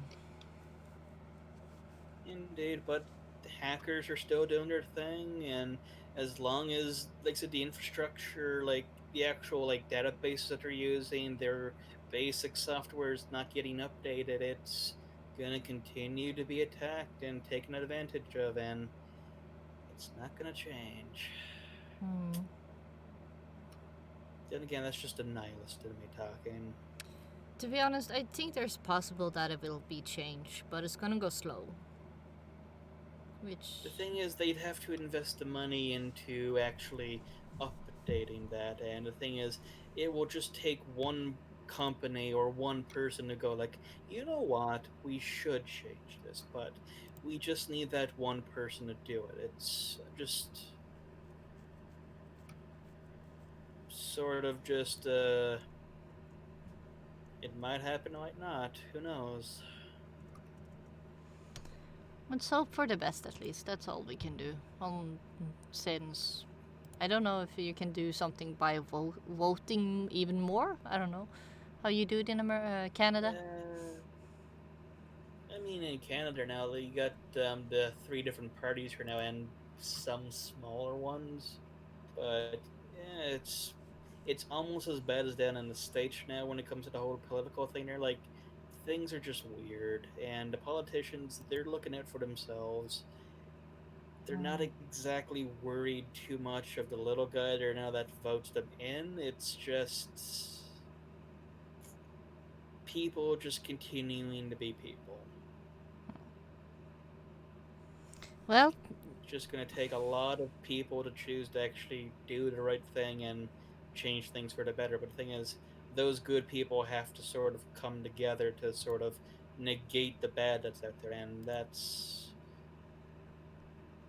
Indeed, but the hackers are still doing their thing, and as long as, like I said, the infrastructure, like the actual like databases that they're using, their basic software is not getting updated, it's gonna continue to be attacked and taken advantage of, and it's not gonna change. Hmm. Then again, that's just a nihilist in me talking. To be honest, I think there's possible that it will be changed, but it's gonna go slow. Which The thing is, they'd have to invest the money into actually updating that, and the thing is, it will just take one company or one person to go like, you know what, we should change this, but we just need that one person to do it. It's just sort of just it might happen, it might not. Who knows? let's hope for the best, at least. That's all we can do. Since I don't know if you can do something by voting even more. I don't know how you do it in Canada. I mean, in Canada now, you got the three different parties here now, and some smaller ones. But yeah, it's almost as bad as down in the States now when it comes to the whole political thing. They're like, things are just weird, and the politicians, they're looking out for themselves. They're not exactly worried too much of the little guy there now that votes them in. It's just people just continuing to be people. Well, It's just going to take a lot of people to choose to actually do the right thing and change things for the better. But the thing is, those good people have to sort of come together to sort of negate the bad that's out there, and that's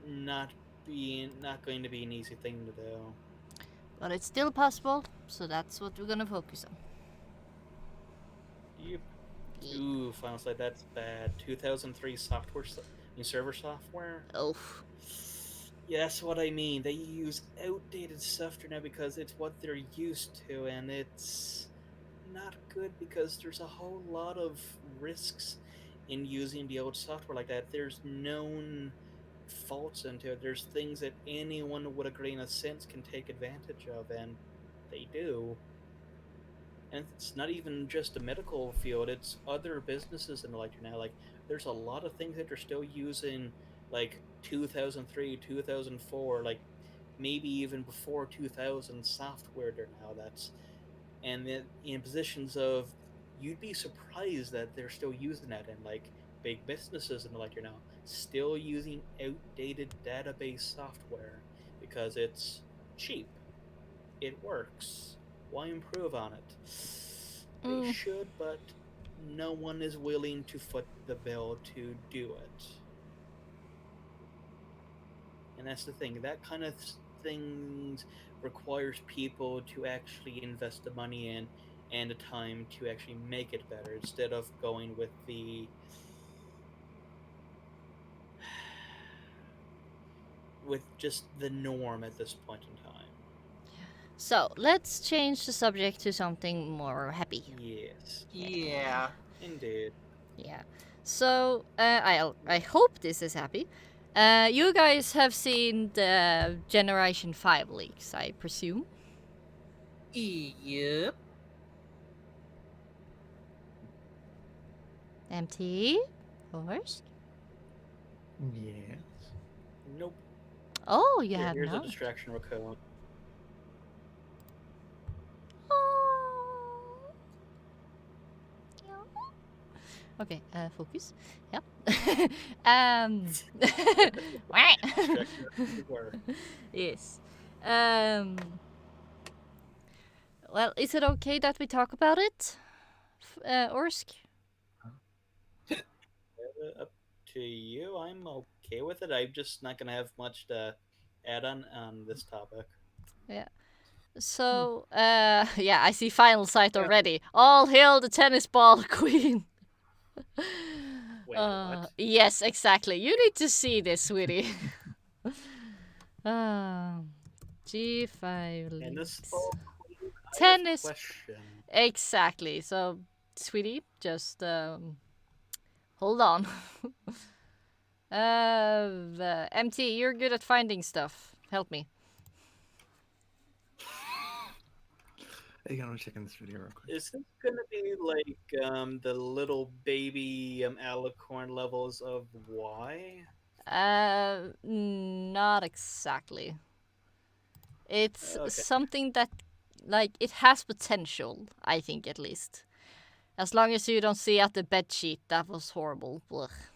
not going to be an easy thing to do. but it's still possible, so that's what we're gonna focus on. Yep. Ooh, Final Slide, that's bad. 2003 server software. Oh, Yeah, that's what I mean. They use outdated software now because it's what they're used to, and it's not good because there's a whole lot of risks in using the old software like that. There's known faults into it. There's things that anyone with a grain of sense can take advantage of, and they do. And it's not even just the medical field, it's other businesses and like now. Like there's a lot of things that they're still using like 2003, 2004, like maybe even before 2000 software there now. That's and then in positions of you'd be surprised that they're still using that in like big businesses and like now still using outdated database software because it's cheap, it works, why improve on it? They should, but no one is willing to foot the bill to do it. And that's the thing, that kind of things requires people to actually invest the money in and the time to actually make it better instead of going with just the norm at this point in time. so let's change the subject to something more happy. Yes. Yeah. Indeed. Yeah. So I hope this is happy. You guys have seen the Generation 5 leaks, I presume. Yep. MT? Horse? Yes. Nope. Oh, you Here, have here's a not. distraction code. Oh. Okay, focus. Yep. Distraction everywhere. Yes. Um. Well, is it okay that we talk about it, Orsk? Up to you. I'm okay with it. I'm just not gonna have much to add on this topic. Yeah. So, yeah, I see final sight already. All hail the tennis ball queen. Wait, what? Yes, exactly. You need to see this, sweetie. G5 And this leaks. ball queen, I have Tennis. question. Exactly. So, sweetie, just hold on. MT, you're good at finding stuff. Help me. Hey, I'm checking this video real quick. Is this gonna be like the little baby alicorn levels of Y? Not exactly. It's Okay. something that, like, it has potential, I think, at least. As long as you don't see at the bed sheet, that was horrible. Blech.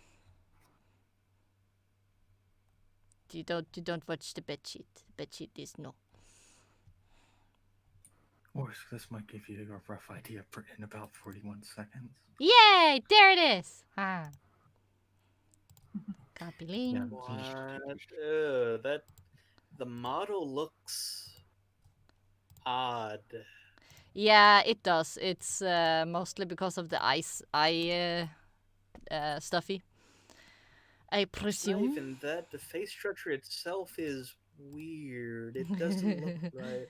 You don't watch the bed sheet. The bed sheet is no. Or this might give you a rough idea in about 41 seconds. Yay! There it is! Ah. Copy link. Yeah. What? That the model looks odd. Yeah, it does. It's mostly because of the eye stuffy. I Not presume. even that. The face structure itself is weird. It doesn't look right.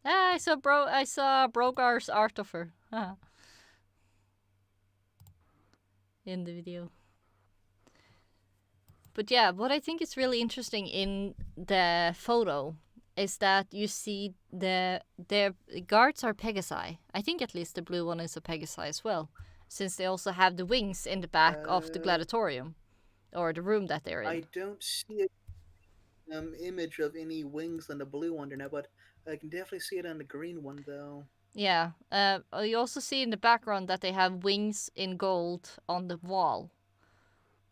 I saw Brogar's art of her. In the video. But yeah, what I think is really interesting in the photo is that you see the guards are Pegasi. I think at least the blue one is a Pegasi as well, since they also have the wings in the back of the gladiatorium, or the room that they're in. I don't see an image of any wings on the blue one now, but I can definitely see it on the green one though. Yeah, you also see in the background that they have wings in gold on the wall.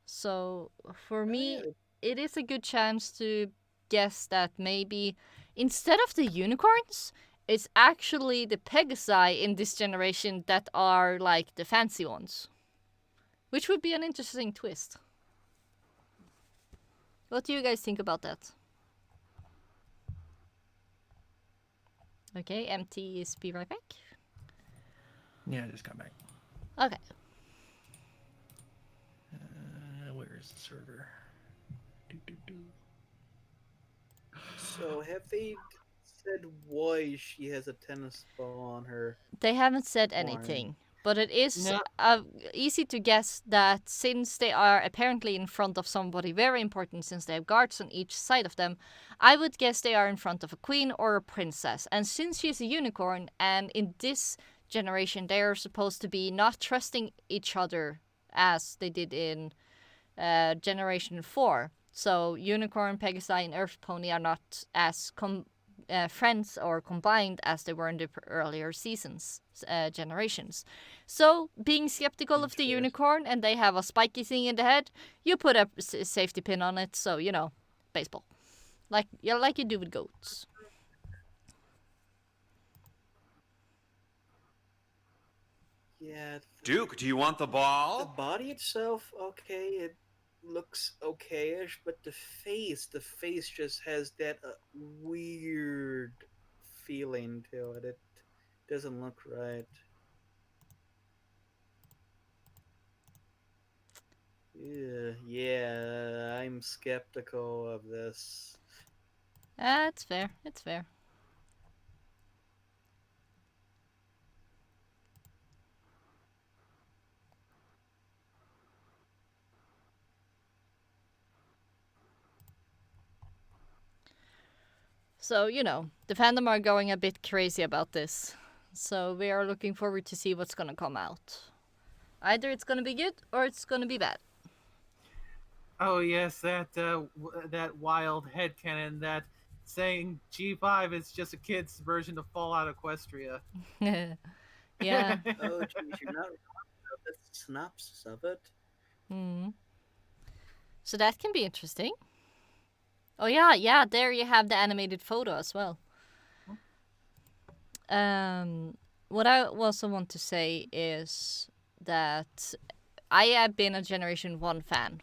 So for me, it is a good chance to guess that maybe instead of the unicorns, it's actually the Pegasi in this generation that are like the fancy ones. Which would be an interesting twist. What do you guys think about that? Okay, MT is be right back. Yeah, I just got back. Okay. Where is the server? So have they said why she has a tennis ball on her? They haven't said anything, but it is easy to guess that since they are apparently in front of somebody very important, since they have guards on each side of them, I would guess they are in front of a queen or a princess. And since she's a unicorn, and in this generation they are supposed to be not trusting each other as they did in Generation 4. So Unicorn, Pegasi, and Earth Pony are not as friends or combined as they were in the earlier seasons, generations. So, being skeptical of the unicorn and they have a spiky thing in the head, you put a safety pin on it, so, baseball. Like you do with goats. Yeah. Duke, do you want the ball? The body itself, okay, it looks okay-ish, but the face just has that weird feeling to it. It doesn't look right. Yeah, I'm skeptical of this. It's fair. It's fair. So, the fandom are going a bit crazy about this. So we are looking forward to see what's gonna come out. Either it's gonna be good or it's gonna be bad. Oh yes, that wild headcanon that saying G5 is just a kid's version of Fallout Equestria. Yeah. Oh, geez, you're not wrong about the synopsis of it. Mm. So that can be interesting. Oh yeah, there you have the animated photo as well. What I also want to say is that I have been a Generation 1 fan.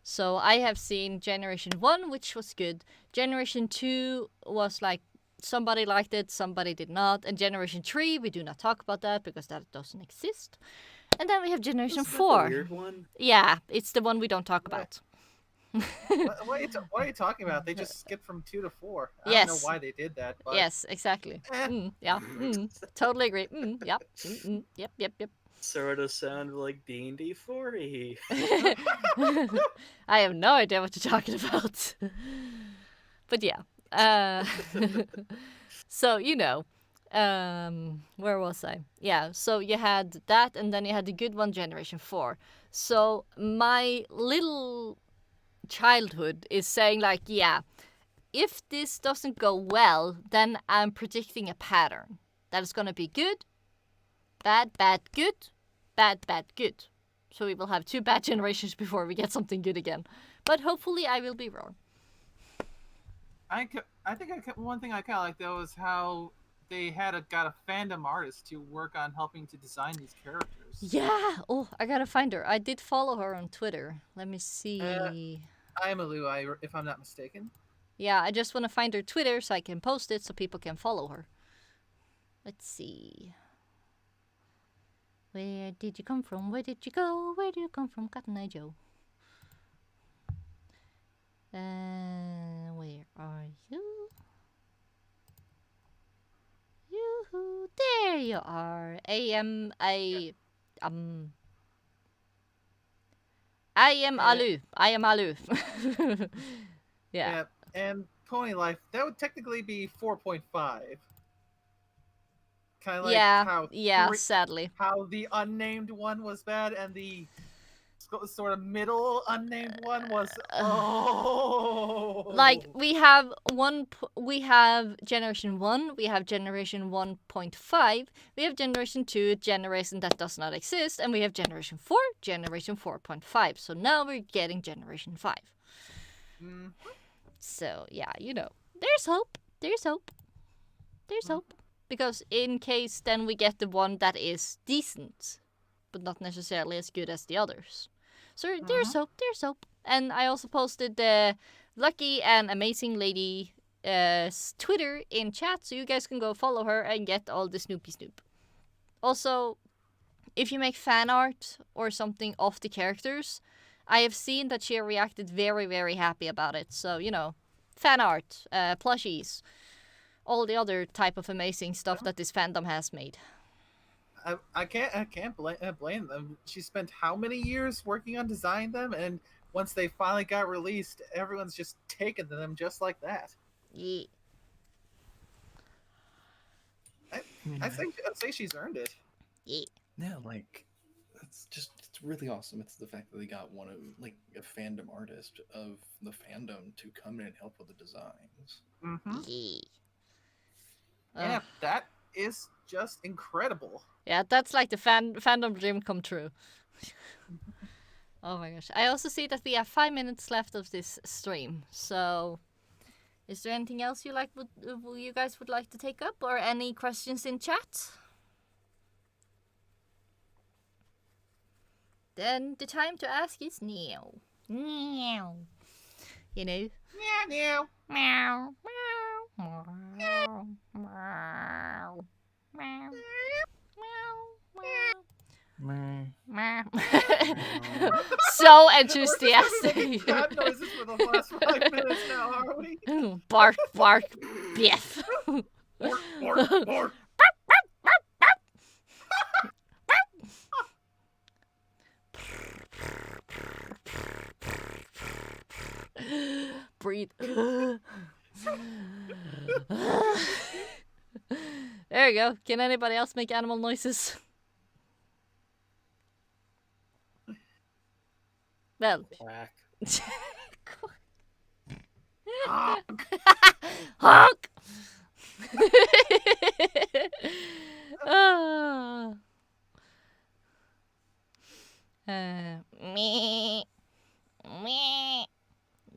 So I have seen Generation 1, which was good. Generation 2 was like, somebody liked it, somebody did not. And Generation 3, we do not talk about that because that doesn't exist. And then we have Generation Isn't that 4. the weird one? Yeah, it's the one we don't talk about. What are you talking about? They just skipped from 2 to 4. I don't know Yes. why they did that. But Yes, exactly. Yeah, totally agree. Yep. Yep. Sort of sounded like D&D 40. I have no idea what you're talking about. But yeah. So, where was I? Yeah, so you had that, and then you had the good one, Generation 4. So my little childhood is saying, like, yeah, if this doesn't go well, then I'm predicting a pattern. That is going to be good, bad, good, bad, good. So we will have 2 bad generations before we get something good again. But hopefully I will be wrong. One thing I kind of like though is how they got a fandom artist to work on helping to design these characters. Yeah. Oh, I gotta find her. I did follow her on Twitter. Let me see. I'm Alu, if I'm not mistaken. Yeah, I just want to find her Twitter so I can post it so people can follow her. Let's see. Where did you come from? Where did you go? Where do you come from, Cotton Eye Joe? Where are you? Yoo-hoo, there you are. I am Alu. I am Alu. Yeah. And Pony Life, that would technically be 4.5. Kind of like sadly. How the unnamed one was bad and the sort of middle unnamed one was like we have Generation 1, we have Generation 1.5, we have Generation 2, generation that does not exist, and we have Generation 4, Generation 4.5. So now we're getting Generation 5. So yeah, there's hope. There's hope. Because in case then we get the one that is decent, but not necessarily as good as the others. So there's hope. And I also posted the Lucky and Amazing Lady Twitter in chat, so you guys can go follow her and get all the Snoopy Snoop. Also, if you make fan art or something of the characters, I have seen that she reacted very, very happy about it. So, fan art, plushies, all the other type of amazing stuff that this fandom has made. I can't blame them. She spent how many years working on designing them, and once they finally got released, everyone's just taken to them just like that. Yeah. I'd say she's earned it. Yeah. Yeah, like it's really awesome. It's the fact that they got one of like a fandom artist of the fandom to come in and help with the designs. Yeah. Yeah, that is just incredible. Yeah, that's like the fandom dream come true. Oh my gosh. I also see that we have 5 minutes left of this stream. So, is there anything else you guys would like to take up, or any questions in chat? Then the time to ask is now. Meow. Meow. Meow. Meow. Meow. Meow. Meow. Meow. Meow. So We're enthusiastic. making God noises for the last 5 minutes now, are we? Bark, bark, biff. Bark, bark, bark. Breathe. There you go. Can anybody else make animal noises? Well. Quack. Honk! Ah. Me. Me.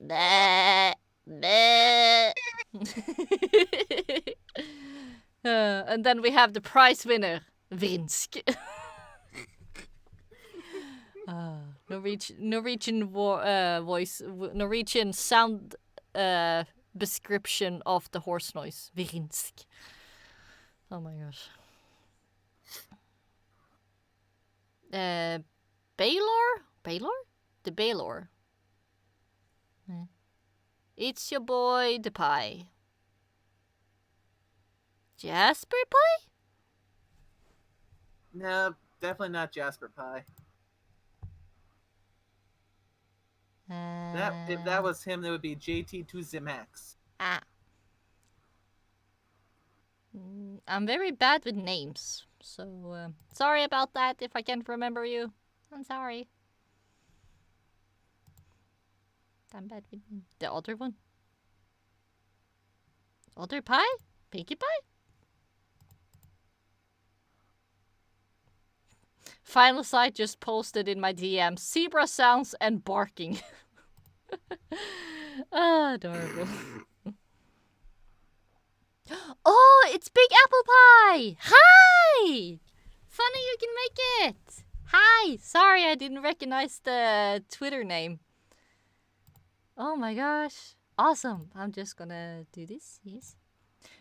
Da. Da. And then we have the prize winner, Vinsk. Norwegian voice, Norwegian sound description of the horse noise, Vinsk. Oh my gosh. Baylor? The Baylor. It's your boy, the pie. Jasper Pie? No, definitely not Jasper Pie. If that was him, that would be JT to the max. I'm very bad with names, so sorry about that if I can't remember you. I'm sorry. I'm bad with the other one. Other pie? Pinkie Pie? Final Sight just posted in my DM, zebra sounds and barking. Adorable. Oh, it's Big Apple Pie! Hi! Funny you can make it! Hi! Sorry I didn't recognize the Twitter name. Oh my gosh. Awesome. I'm just gonna do this, yes.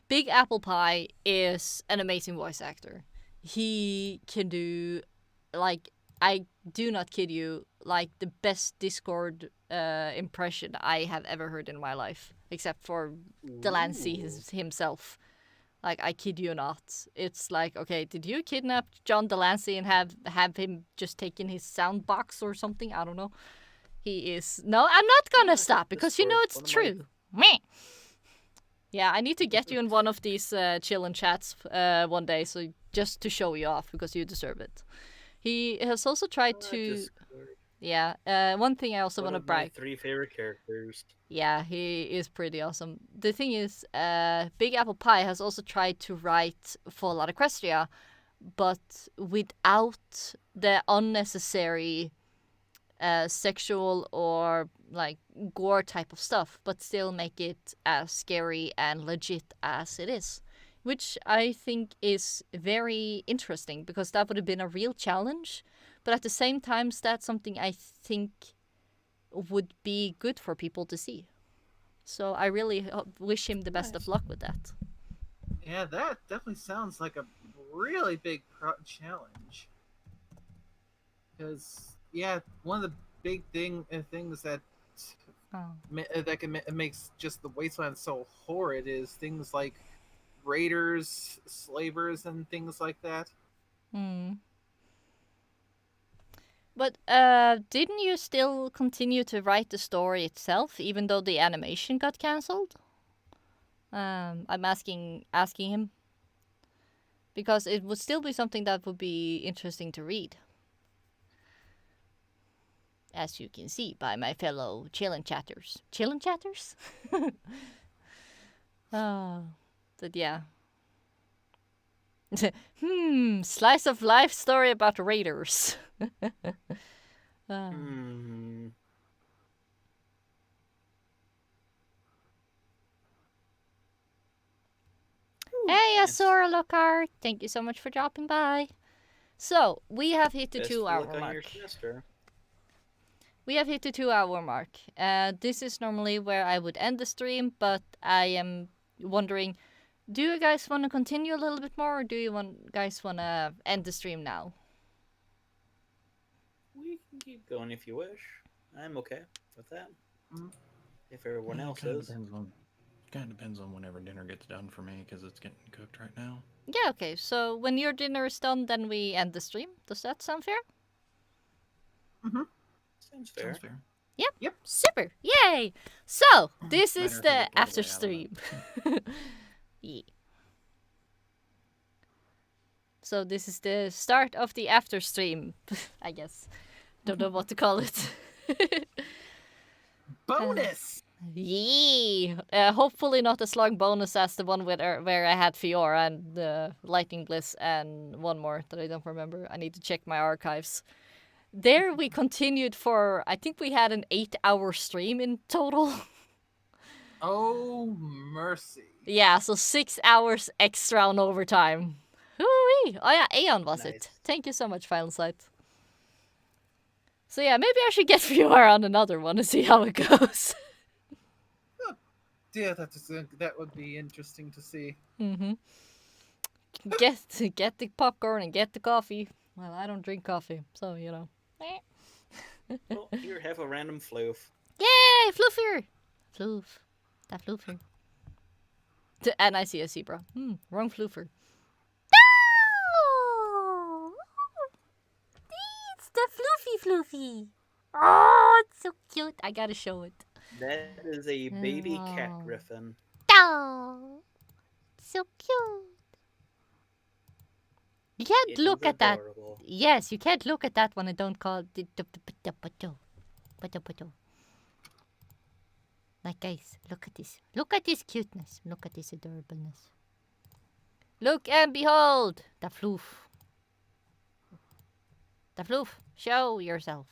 Big Apple Pie is an amazing voice actor. He can do, like, I do not kid you, like the best Discord impression I have ever heard in my life, except for Delancey himself. Like, I kid you not. It's like, okay, did you kidnap John Delancey and have him just take in his sound box or something? I don't know. He is... No, I'm not gonna stop because you know it's true. Meh. Yeah, I need to get you in one of these chillin' chats one day, so just to show you off because you deserve it. He has also tried to... Yeah, one thing I also want to brag. My 3 favorite characters. Yeah, he is pretty awesome. The thing is, Big Apple Pie has also tried to write Fallout Equestria, but without the unnecessary sexual or like gore type of stuff, but still make it as scary and legit as it is. Which I think is very interesting because that would have been a real challenge. But at the same time, that's something I think would be good for people to see. So I really wish him the best of luck with that. Yeah, that definitely sounds like a really big challenge. Because, yeah, one of the big things that makes just the wasteland so horrid is things like raiders, slavers, and things like that. But didn't you still continue to write the story itself, even though the animation got cancelled? I'm asking him because it would still be something that would be interesting to read, as you can see by my fellow chillin' chatters. Chillin' chatters? But yeah. Slice of life story about raiders. Hey, Azora Lockhart! Thank you so much for dropping by. So, we have hit the 2-hour mark. We have hit the 2-hour mark. This is normally where I would end the stream, but I am wondering, do you guys want to continue a little bit more, or do you guys want to end the stream now? We can keep going if you wish. I'm okay with that. Mhm. If everyone Yeah, else kind of is. depends on whenever dinner gets done for me, because it's getting cooked right now. Yeah, okay. So when your dinner is done, then we end the stream. Does that sound fair? Sounds fair. Sounds fair. Yep. Super! Yay! So, this Matter is if we the get pulled after away, I don't know. stream. Yeah. So this is the start of the after stream, I guess. Don't know what to call it. Bonus. Yeah. Hopefully not as long bonus as the one where I had Fiora and Lightning Bliss and one more that I don't remember. I need to check my archives. There we continued for, I think we had an 8-hour stream in total. Oh mercy. Yeah, so 6 hours extra on overtime. Hoo-wee. Oh yeah, Aeon was it. Nice. Thank you so much, Final Sight. So yeah, maybe I should get Fiora on another one and see how it goes. Yeah, that would be interesting to see. Mm-hmm. Get the popcorn and get the coffee. Well, I don't drink coffee, so you know. Well, here, have a random floof. Yay, Fluffier! Floof. That Fluffer. And I see a zebra. Wrong Fluffer. No! It's the Fluffy. Oh, it's so cute. I gotta show it. That is a baby cat Oh. griffin. Oh, so cute. You can't It look is at that. adorable. Yes, you can't look at that one and don't call it like, guys, look at this. Look at this cuteness. Look at this adorableness. Look and behold, the Floof. The Floof, show yourself.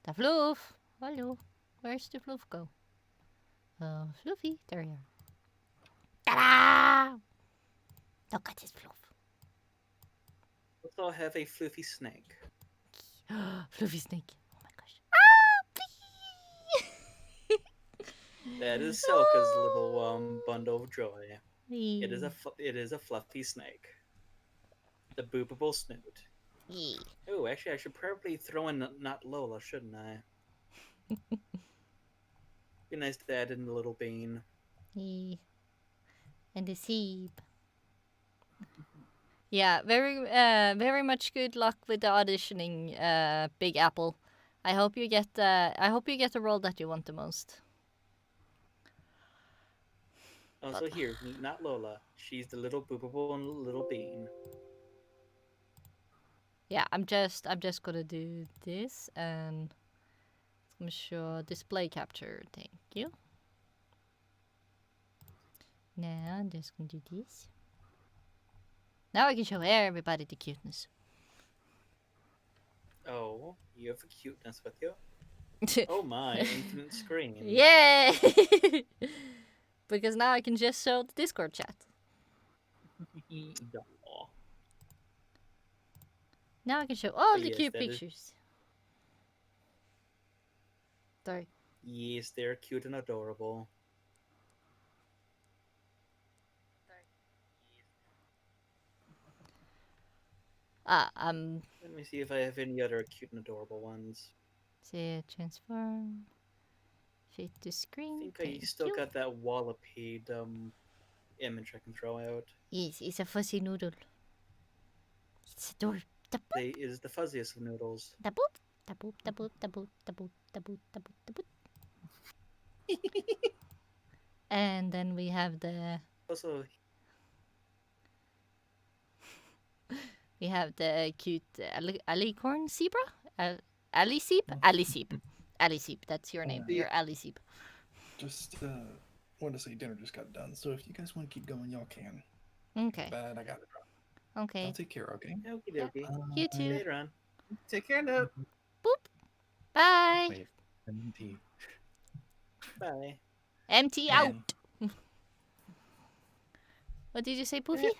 The Floof. Hello. Where's the Floof go? Floofy, there you are. Ta-da! Look at this Floof. Also have a floofy snake. Fluffy snake. Oh my gosh. That is Selka's little bundle of joy. It is a fluffy snake. The boopable snoot. Yeah. Oh, actually, I should probably throw in not Lola, shouldn't I? Be nice to add in the little bean. Yeah. And the seep. Yeah, very much good luck with the auditioning, Big Apple. I hope you get the role that you want the most. Also here, meet not Lola. She's the little boopable and little bean. Yeah, I'm just gonna do this and I'm sure display capture. Thank you. Now I'm just gonna do this. Now I can show everybody the cuteness. Oh, you have a cuteness with you. Oh my, infinite screen. Yay! Because now I can just show the Discord chat. Aw. Now I can show all the yes, cute that is- pictures. Sorry. Yes, they're cute and adorable. Let me see if I have any other cute and adorable ones. See, transform. Fit to screen. I think Thank I still you. got that wallopede image I can throw out. Yes, it's a fuzzy noodle. It's adorable. Da boop, They is the fuzziest of noodles. da boop, da boop, da boop, da boop, da boop, da boop, da boop, da boop. And then we have the Also, cute alicorn zebra. Aliceep. Aliceep. That's your name. You're Aliceep. Just want to say dinner just got done, so if you guys want to keep going, y'all can. Okay. But I got to drop. Okay. I'll take care, okay? okie dokie. You too. Later on. Take care now. Boop. Bye. Wait, empty. Bye. Empty And- out. What did you say, Poofy?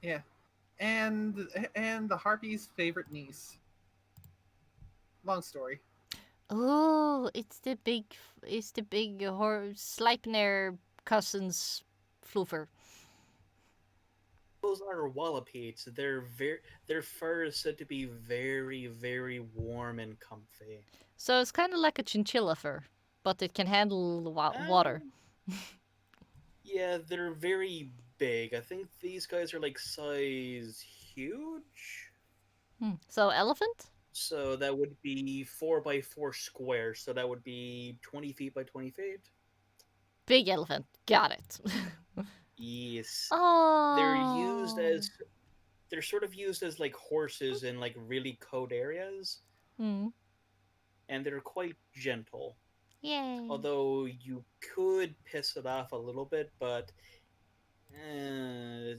Yeah. And the Harpy's favorite niece. Long story. Oh, it's the big Sleipnir cousin's floofer. geckos are wallapetes. Their fur is said to be very, very warm and comfy. So it's kind of like a chinchilla fur, but it can handle the water. Yeah, they're very big. I think these guys are like size huge. So elephant? So that would be 4x4 square. So that would be 20 feet by 20 feet. Big elephant. Got it. Yes. Oh. They're sort of used as like horses in like really cold areas, Hmm. and they're quite gentle. Yay. Although you could piss it off a little bit, but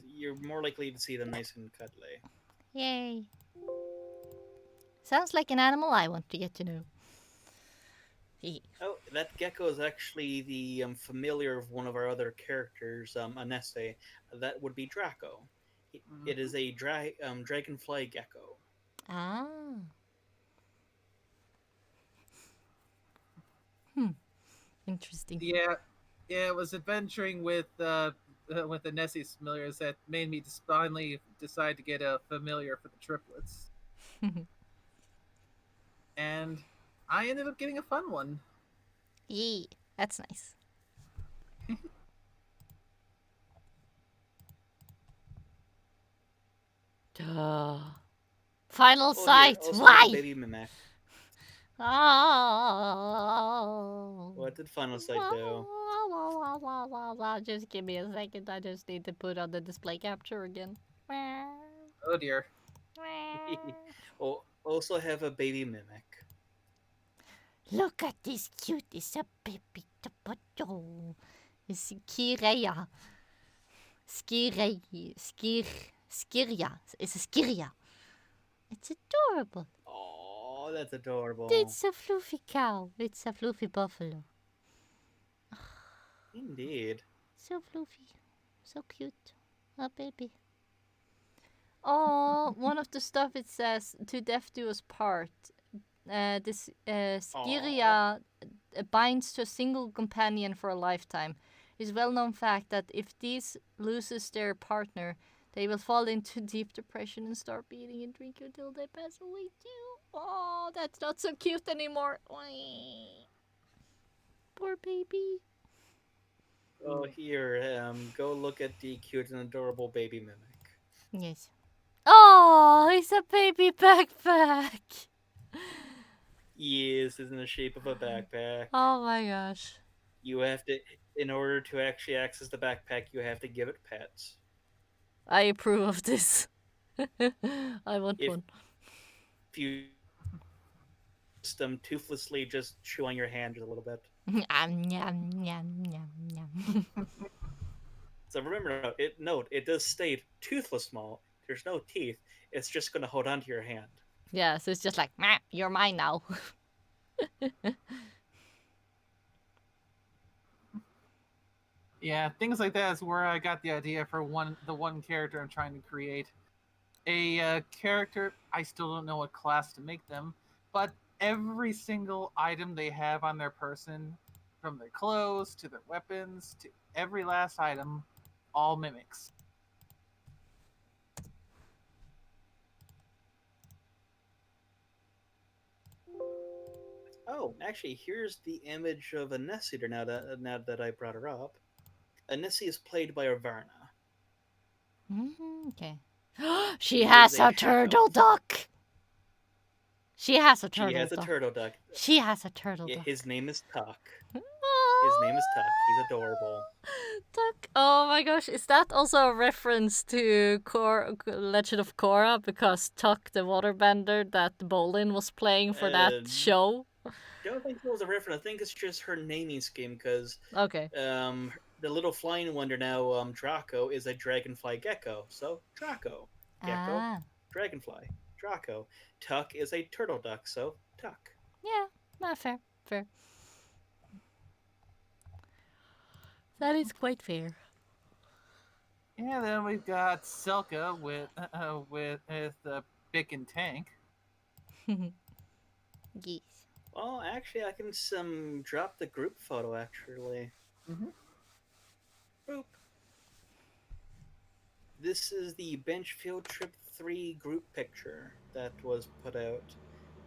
you're more likely to see them nice and cuddly. Yay. Sounds like an animal I want to get to know. Oh, that gecko is actually the familiar of one of our other characters, Anesse. That would be Draco. It is a dragonfly gecko. Ah. Interesting. Yeah, it was adventuring with the Nessie's familiars that made me finally decide to get a familiar for the triplets. And I ended up getting a fun one. Yee. That's nice. Duh. Final sight. Also Why? Baby Mimic. Oh. What did Final Sight do? Just give me a second. I just need to put on the display capture again. Oh dear. Oh, also have a Baby Mimic. Look at this cute. It's a baby tomato. It's Skireya. Skiria. It's a Skiria. It's adorable. Oh, that's adorable. It's a fluffy cow. It's a fluffy buffalo. Indeed. So fluffy. So cute. Oh, baby. Oh, one of the stuff it says, to death do us part. This Skiria binds to a single companion for a lifetime. It's well-known fact that if these loses their partner, they will fall into deep depression and start eating and drinking until they pass away too. Oh, that's not so cute anymore. Poor baby. Oh, here, go look at the cute and adorable Baby Mimic. Yes. Oh, it's a baby backpack. Yes, it's in the shape of a backpack. Oh my gosh. You have to, in order to actually access the backpack, you have to give it pets. I approve of this. I want one. If you just toothlessly just chew on your hand just a little bit. Yum, yum, yum. So remember, it does state toothless small. There's no teeth. It's just going to hold onto your hand. Yeah, so it's just like, meh, you're mine now. Yeah, things like that is where I got the idea for the one character I'm trying to create. A character, I still don't know what class to make them, but every single item they have on their person, from their clothes to their weapons to every last item, all mimics. Oh, actually, here's the image of a Nest Eater now that I brought her up. A Nessie is played by Avarna. Okay. She has a turtle duck. She has a turtle duck. She has a turtle duck. She has a turtle duck. His name is Tuck. His name is Tuck. He's adorable. Tuck. Oh my gosh, is that also a reference to Legend of Korra? Because Tuck, the waterbender that Bolin was playing for that show? I don't think it was a reference. I think it's just her naming scheme because okay. The little flying wonder now, Draco, is a dragonfly gecko. So Draco. Gecko. Dragonfly. Draco. Tuck is a turtle duck. So Tuck. Yeah, not fair. Fair. That is quite fair. Yeah, then we've got Selka with the Bick and Tank. Yes. Well, actually, I can drop the group photo. Actually. Mm-hmm. Boop. This is the Bench Field Trip 3 group picture that was put out.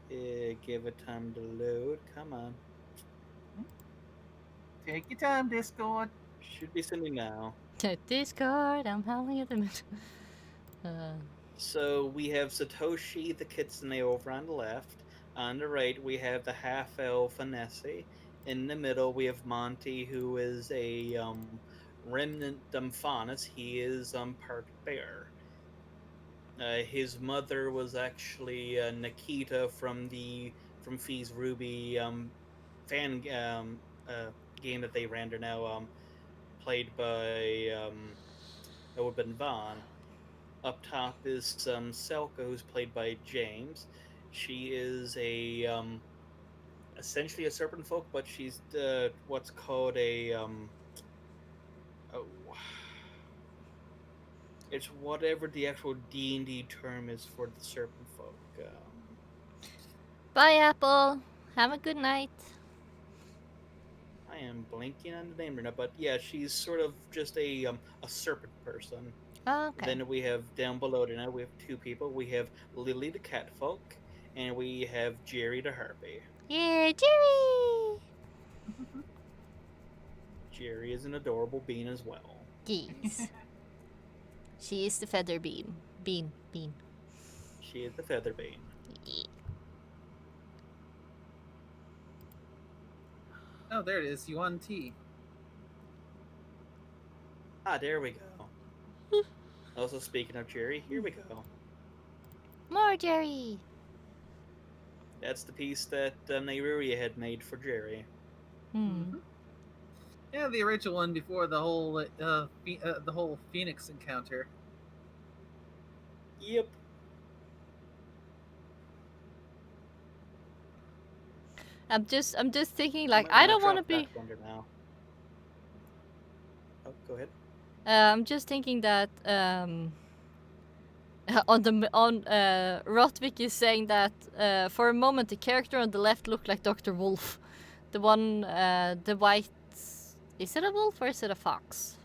Give it time to load. Come on. Take your time, Discord. Should be sending now. Discord, I'm howling at the moon. So we have Satoshi the Kitsune over on the left. On the right, we have the half elf Nessie. In the middle, we have Monty, who is a remnant Dumphanus. He is part bear. His mother was actually Nikita from Fee's Ruby fan game that they render now, played by it would have been Vaughn. Up top is Selka, who's played by James. She is a essentially a serpent folk, but she's what's called a oh, it's whatever the actual D&D term is for the serpent folk. Bye, Apple. Have a good night. I am blanking on the name right now, but yeah, she's sort of just a serpent person. Okay. Then we have down below there now we have two people. We have Lily the catfolk, and we have Jerry the harpy. Yeah, Jerry! Jerry is an adorable bean as well. Yes. She is the feather bean. Bean. She is the feather bean. Yeah. Oh, there it is. Yuan T. Ah, there we go. Also, speaking of Jerry, here we go. More Jerry! That's the piece that Nairuya had made for Jerry. Yeah, the original one before the whole Phoenix encounter. Yep. I'm just thinking, like, I don't want to be. Now. Oh, go ahead. I'm just thinking that on Rotvik is saying that for a moment the character on the left looked like Dr. Wolf, the one the white. Is it a wolf or is it a fox?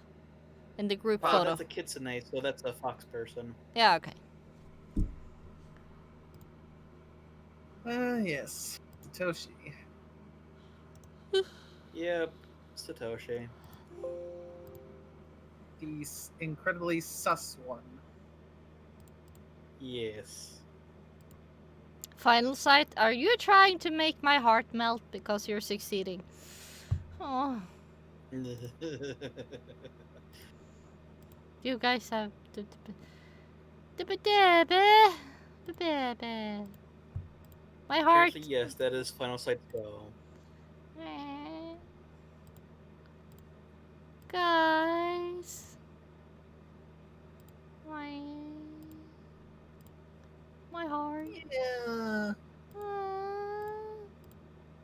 In the group photo. That's a kitsune, so that's a fox person. Yeah. Okay. Yes, Satoshi. Yep, Satoshi. The incredibly sus one. Yes. Final sight. Are you trying to make my heart melt because you're succeeding? Oh. You guys have my heart. Actually, yes, that is final sight go. Guys, my heart. Yeah.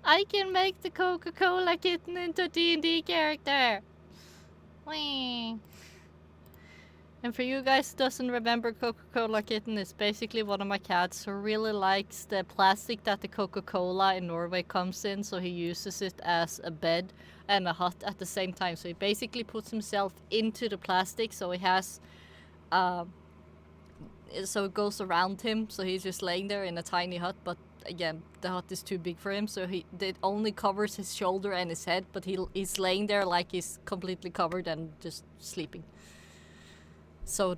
I can make the Coca-Cola kitten into a D&D character. Whee. And for you guys who doesn't remember, Coca-Cola kitten is basically one of my cats who really likes the plastic that the Coca-Cola in Norway comes in, so he uses it as a bed and a hut at the same time. So he basically puts himself into the plastic, so he has so it goes around him, so he's just laying there in a tiny hut, but again, the hut is too big for him, so it only covers his shoulder and his head, but he's laying there like he's completely covered and just sleeping. So